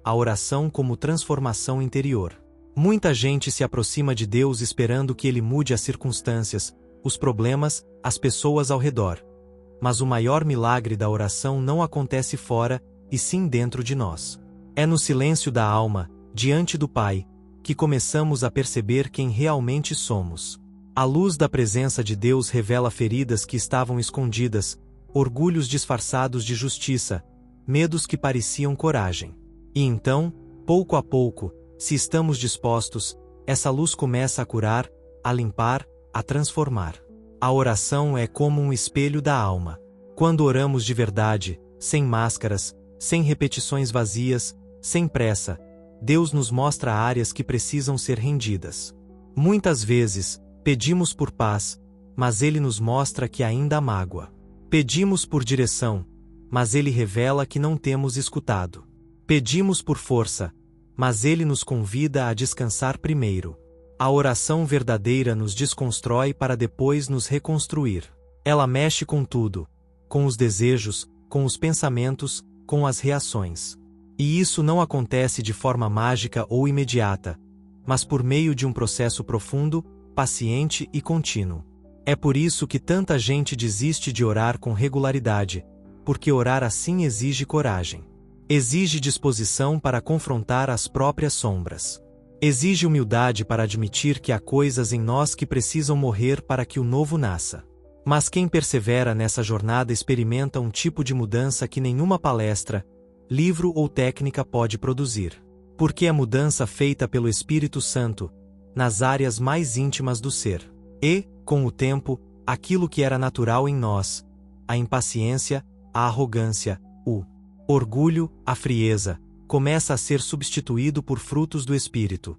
A oração como transformação interior. Muita gente se aproxima de Deus esperando que Ele mude as circunstâncias, os problemas, as pessoas ao redor. Mas o maior milagre da oração não acontece fora, e sim dentro de nós. É no silêncio da alma, diante do Pai, que começamos a perceber quem realmente somos. A luz da presença de Deus revela feridas que estavam escondidas, orgulhos disfarçados de justiça, medos que pareciam coragem. E então, pouco a pouco, se estamos dispostos, essa luz começa a curar, a limpar, a transformar. A oração é como um espelho da alma. Quando oramos de verdade, sem máscaras, sem repetições vazias, sem pressa, Deus nos mostra áreas que precisam ser rendidas. Muitas vezes, pedimos por paz, mas Ele nos mostra que ainda há mágoa. Pedimos por direção, mas Ele revela que não temos escutado. Pedimos por força, mas Ele nos convida a descansar primeiro. A oração verdadeira nos desconstrói para depois nos reconstruir. Ela mexe com tudo, com os desejos, com os pensamentos, com as reações. E isso não acontece de forma mágica ou imediata, mas por meio de um processo profundo, paciente e contínuo. É por isso que tanta gente desiste de orar com regularidade, porque orar assim exige coragem. Exige disposição para confrontar as próprias sombras. Exige humildade para admitir que há coisas em nós que precisam morrer para que o novo nasça. Mas quem persevera nessa jornada experimenta um tipo de mudança que nenhuma palestra, livro ou técnica pode produzir. Porque é mudança feita pelo Espírito Santo, nas áreas mais íntimas do ser. E, com o tempo, aquilo que era natural em nós, a impaciência, a arrogância, o orgulho, a frieza, começa a ser substituído por frutos do Espírito.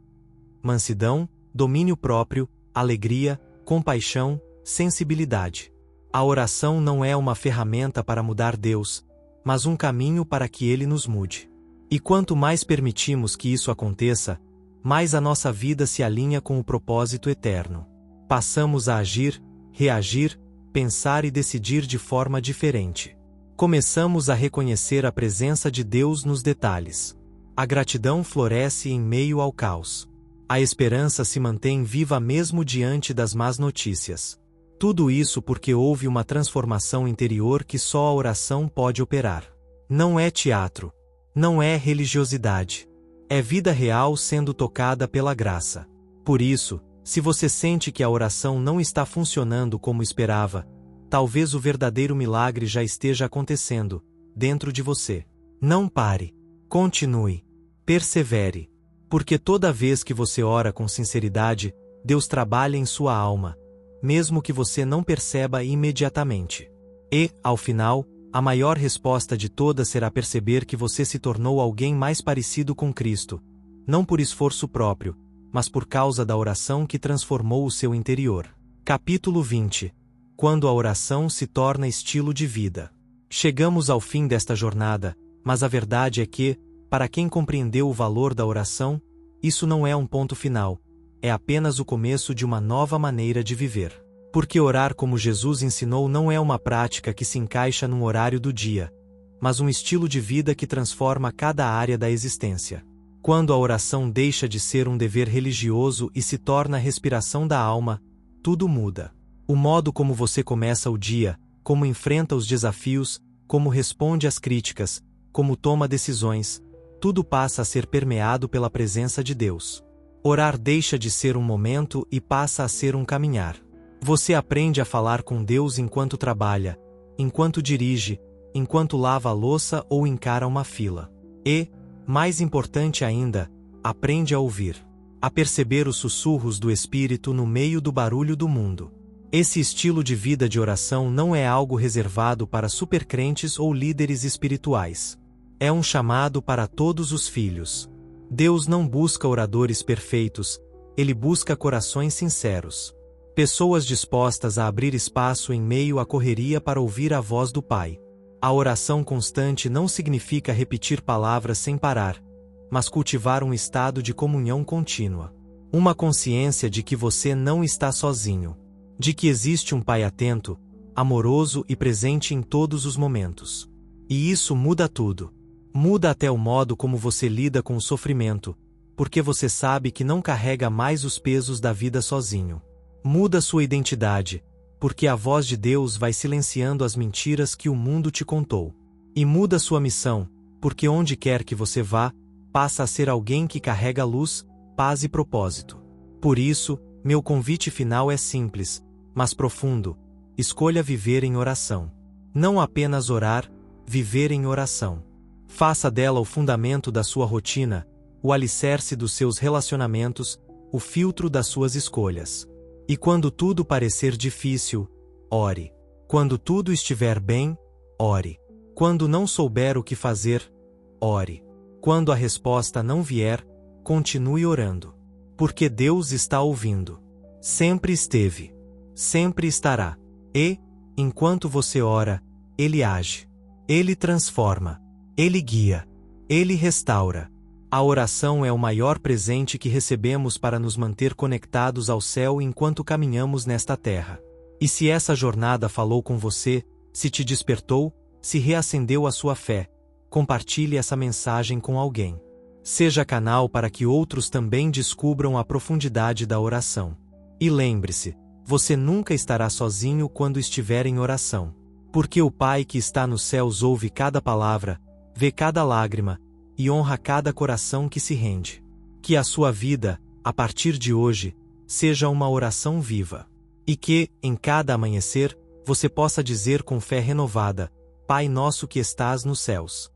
Mansidão, domínio próprio, alegria, compaixão, sensibilidade. A oração não é uma ferramenta para mudar Deus, mas um caminho para que Ele nos mude. E quanto mais permitimos que isso aconteça, mais a nossa vida se alinha com o propósito eterno. Passamos a agir, reagir, pensar e decidir de forma diferente. Começamos a reconhecer a presença de Deus nos detalhes. A gratidão floresce em meio ao caos. A esperança se mantém viva mesmo diante das más notícias. Tudo isso porque houve uma transformação interior que só a oração pode operar. Não é teatro. Não é religiosidade. É vida real sendo tocada pela graça. Por isso, se você sente que a oração não está funcionando como esperava, talvez o verdadeiro milagre já esteja acontecendo, dentro de você. Não pare. Continue. Persevere. Porque toda vez que você ora com sinceridade, Deus trabalha em sua alma, mesmo que você não perceba imediatamente. E, ao final, a maior resposta de todas será perceber que você se tornou alguém mais parecido com Cristo, não por esforço próprio, mas por causa da oração que transformou o seu interior. Capítulo 20. Quando a oração se torna estilo de vida. Chegamos ao fim desta jornada, mas a verdade é que, para quem compreendeu o valor da oração, isso não é um ponto final, é apenas o começo de uma nova maneira de viver. Porque orar como Jesus ensinou não é uma prática que se encaixa num horário do dia, mas um estilo de vida que transforma cada área da existência. Quando a oração deixa de ser um dever religioso e se torna a respiração da alma, tudo muda. O modo como você começa o dia, como enfrenta os desafios, como responde às críticas, como toma decisões, tudo passa a ser permeado pela presença de Deus. Orar deixa de ser um momento e passa a ser um caminhar. Você aprende a falar com Deus enquanto trabalha, enquanto dirige, enquanto lava a louça ou encara uma fila. E, mais importante ainda, aprende a ouvir, a perceber os sussurros do Espírito no meio do barulho do mundo. Esse estilo de vida de oração não é algo reservado para supercrentes ou líderes espirituais. É um chamado para todos os filhos. Deus não busca oradores perfeitos, Ele busca corações sinceros. Pessoas dispostas a abrir espaço em meio à correria para ouvir a voz do Pai. A oração constante não significa repetir palavras sem parar, mas cultivar um estado de comunhão contínua. Uma consciência de que você não está sozinho. De que existe um Pai atento, amoroso e presente em todos os momentos. E isso muda tudo. Muda até o modo como você lida com o sofrimento, porque você sabe que não carrega mais os pesos da vida sozinho. Muda sua identidade, porque a voz de Deus vai silenciando as mentiras que o mundo te contou. E muda sua missão, porque onde quer que você vá, passa a ser alguém que carrega luz, paz e propósito. Por isso, meu convite final é simples, mas profundo: escolha viver em oração. Não apenas orar, viver em oração. Faça dela o fundamento da sua rotina, o alicerce dos seus relacionamentos, o filtro das suas escolhas. E quando tudo parecer difícil, ore. Quando tudo estiver bem, ore. Quando não souber o que fazer, ore. Quando a resposta não vier, continue orando. Porque Deus está ouvindo. Sempre esteve. Sempre estará. E, enquanto você ora, Ele age. Ele transforma. Ele guia. Ele restaura. A oração é o maior presente que recebemos para nos manter conectados ao céu enquanto caminhamos nesta terra. E se essa jornada falou com você, se te despertou, se reacendeu a sua fé, compartilhe essa mensagem com alguém. Seja canal para que outros também descubram a profundidade da oração. E lembre-se, você nunca estará sozinho quando estiver em oração. Porque o Pai que está nos céus ouve cada palavra, vê cada lágrima, e honra cada coração que se rende. Que a sua vida, a partir de hoje, seja uma oração viva. E que, em cada amanhecer, você possa dizer com fé renovada: Pai nosso que estás nos céus.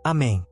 Amém.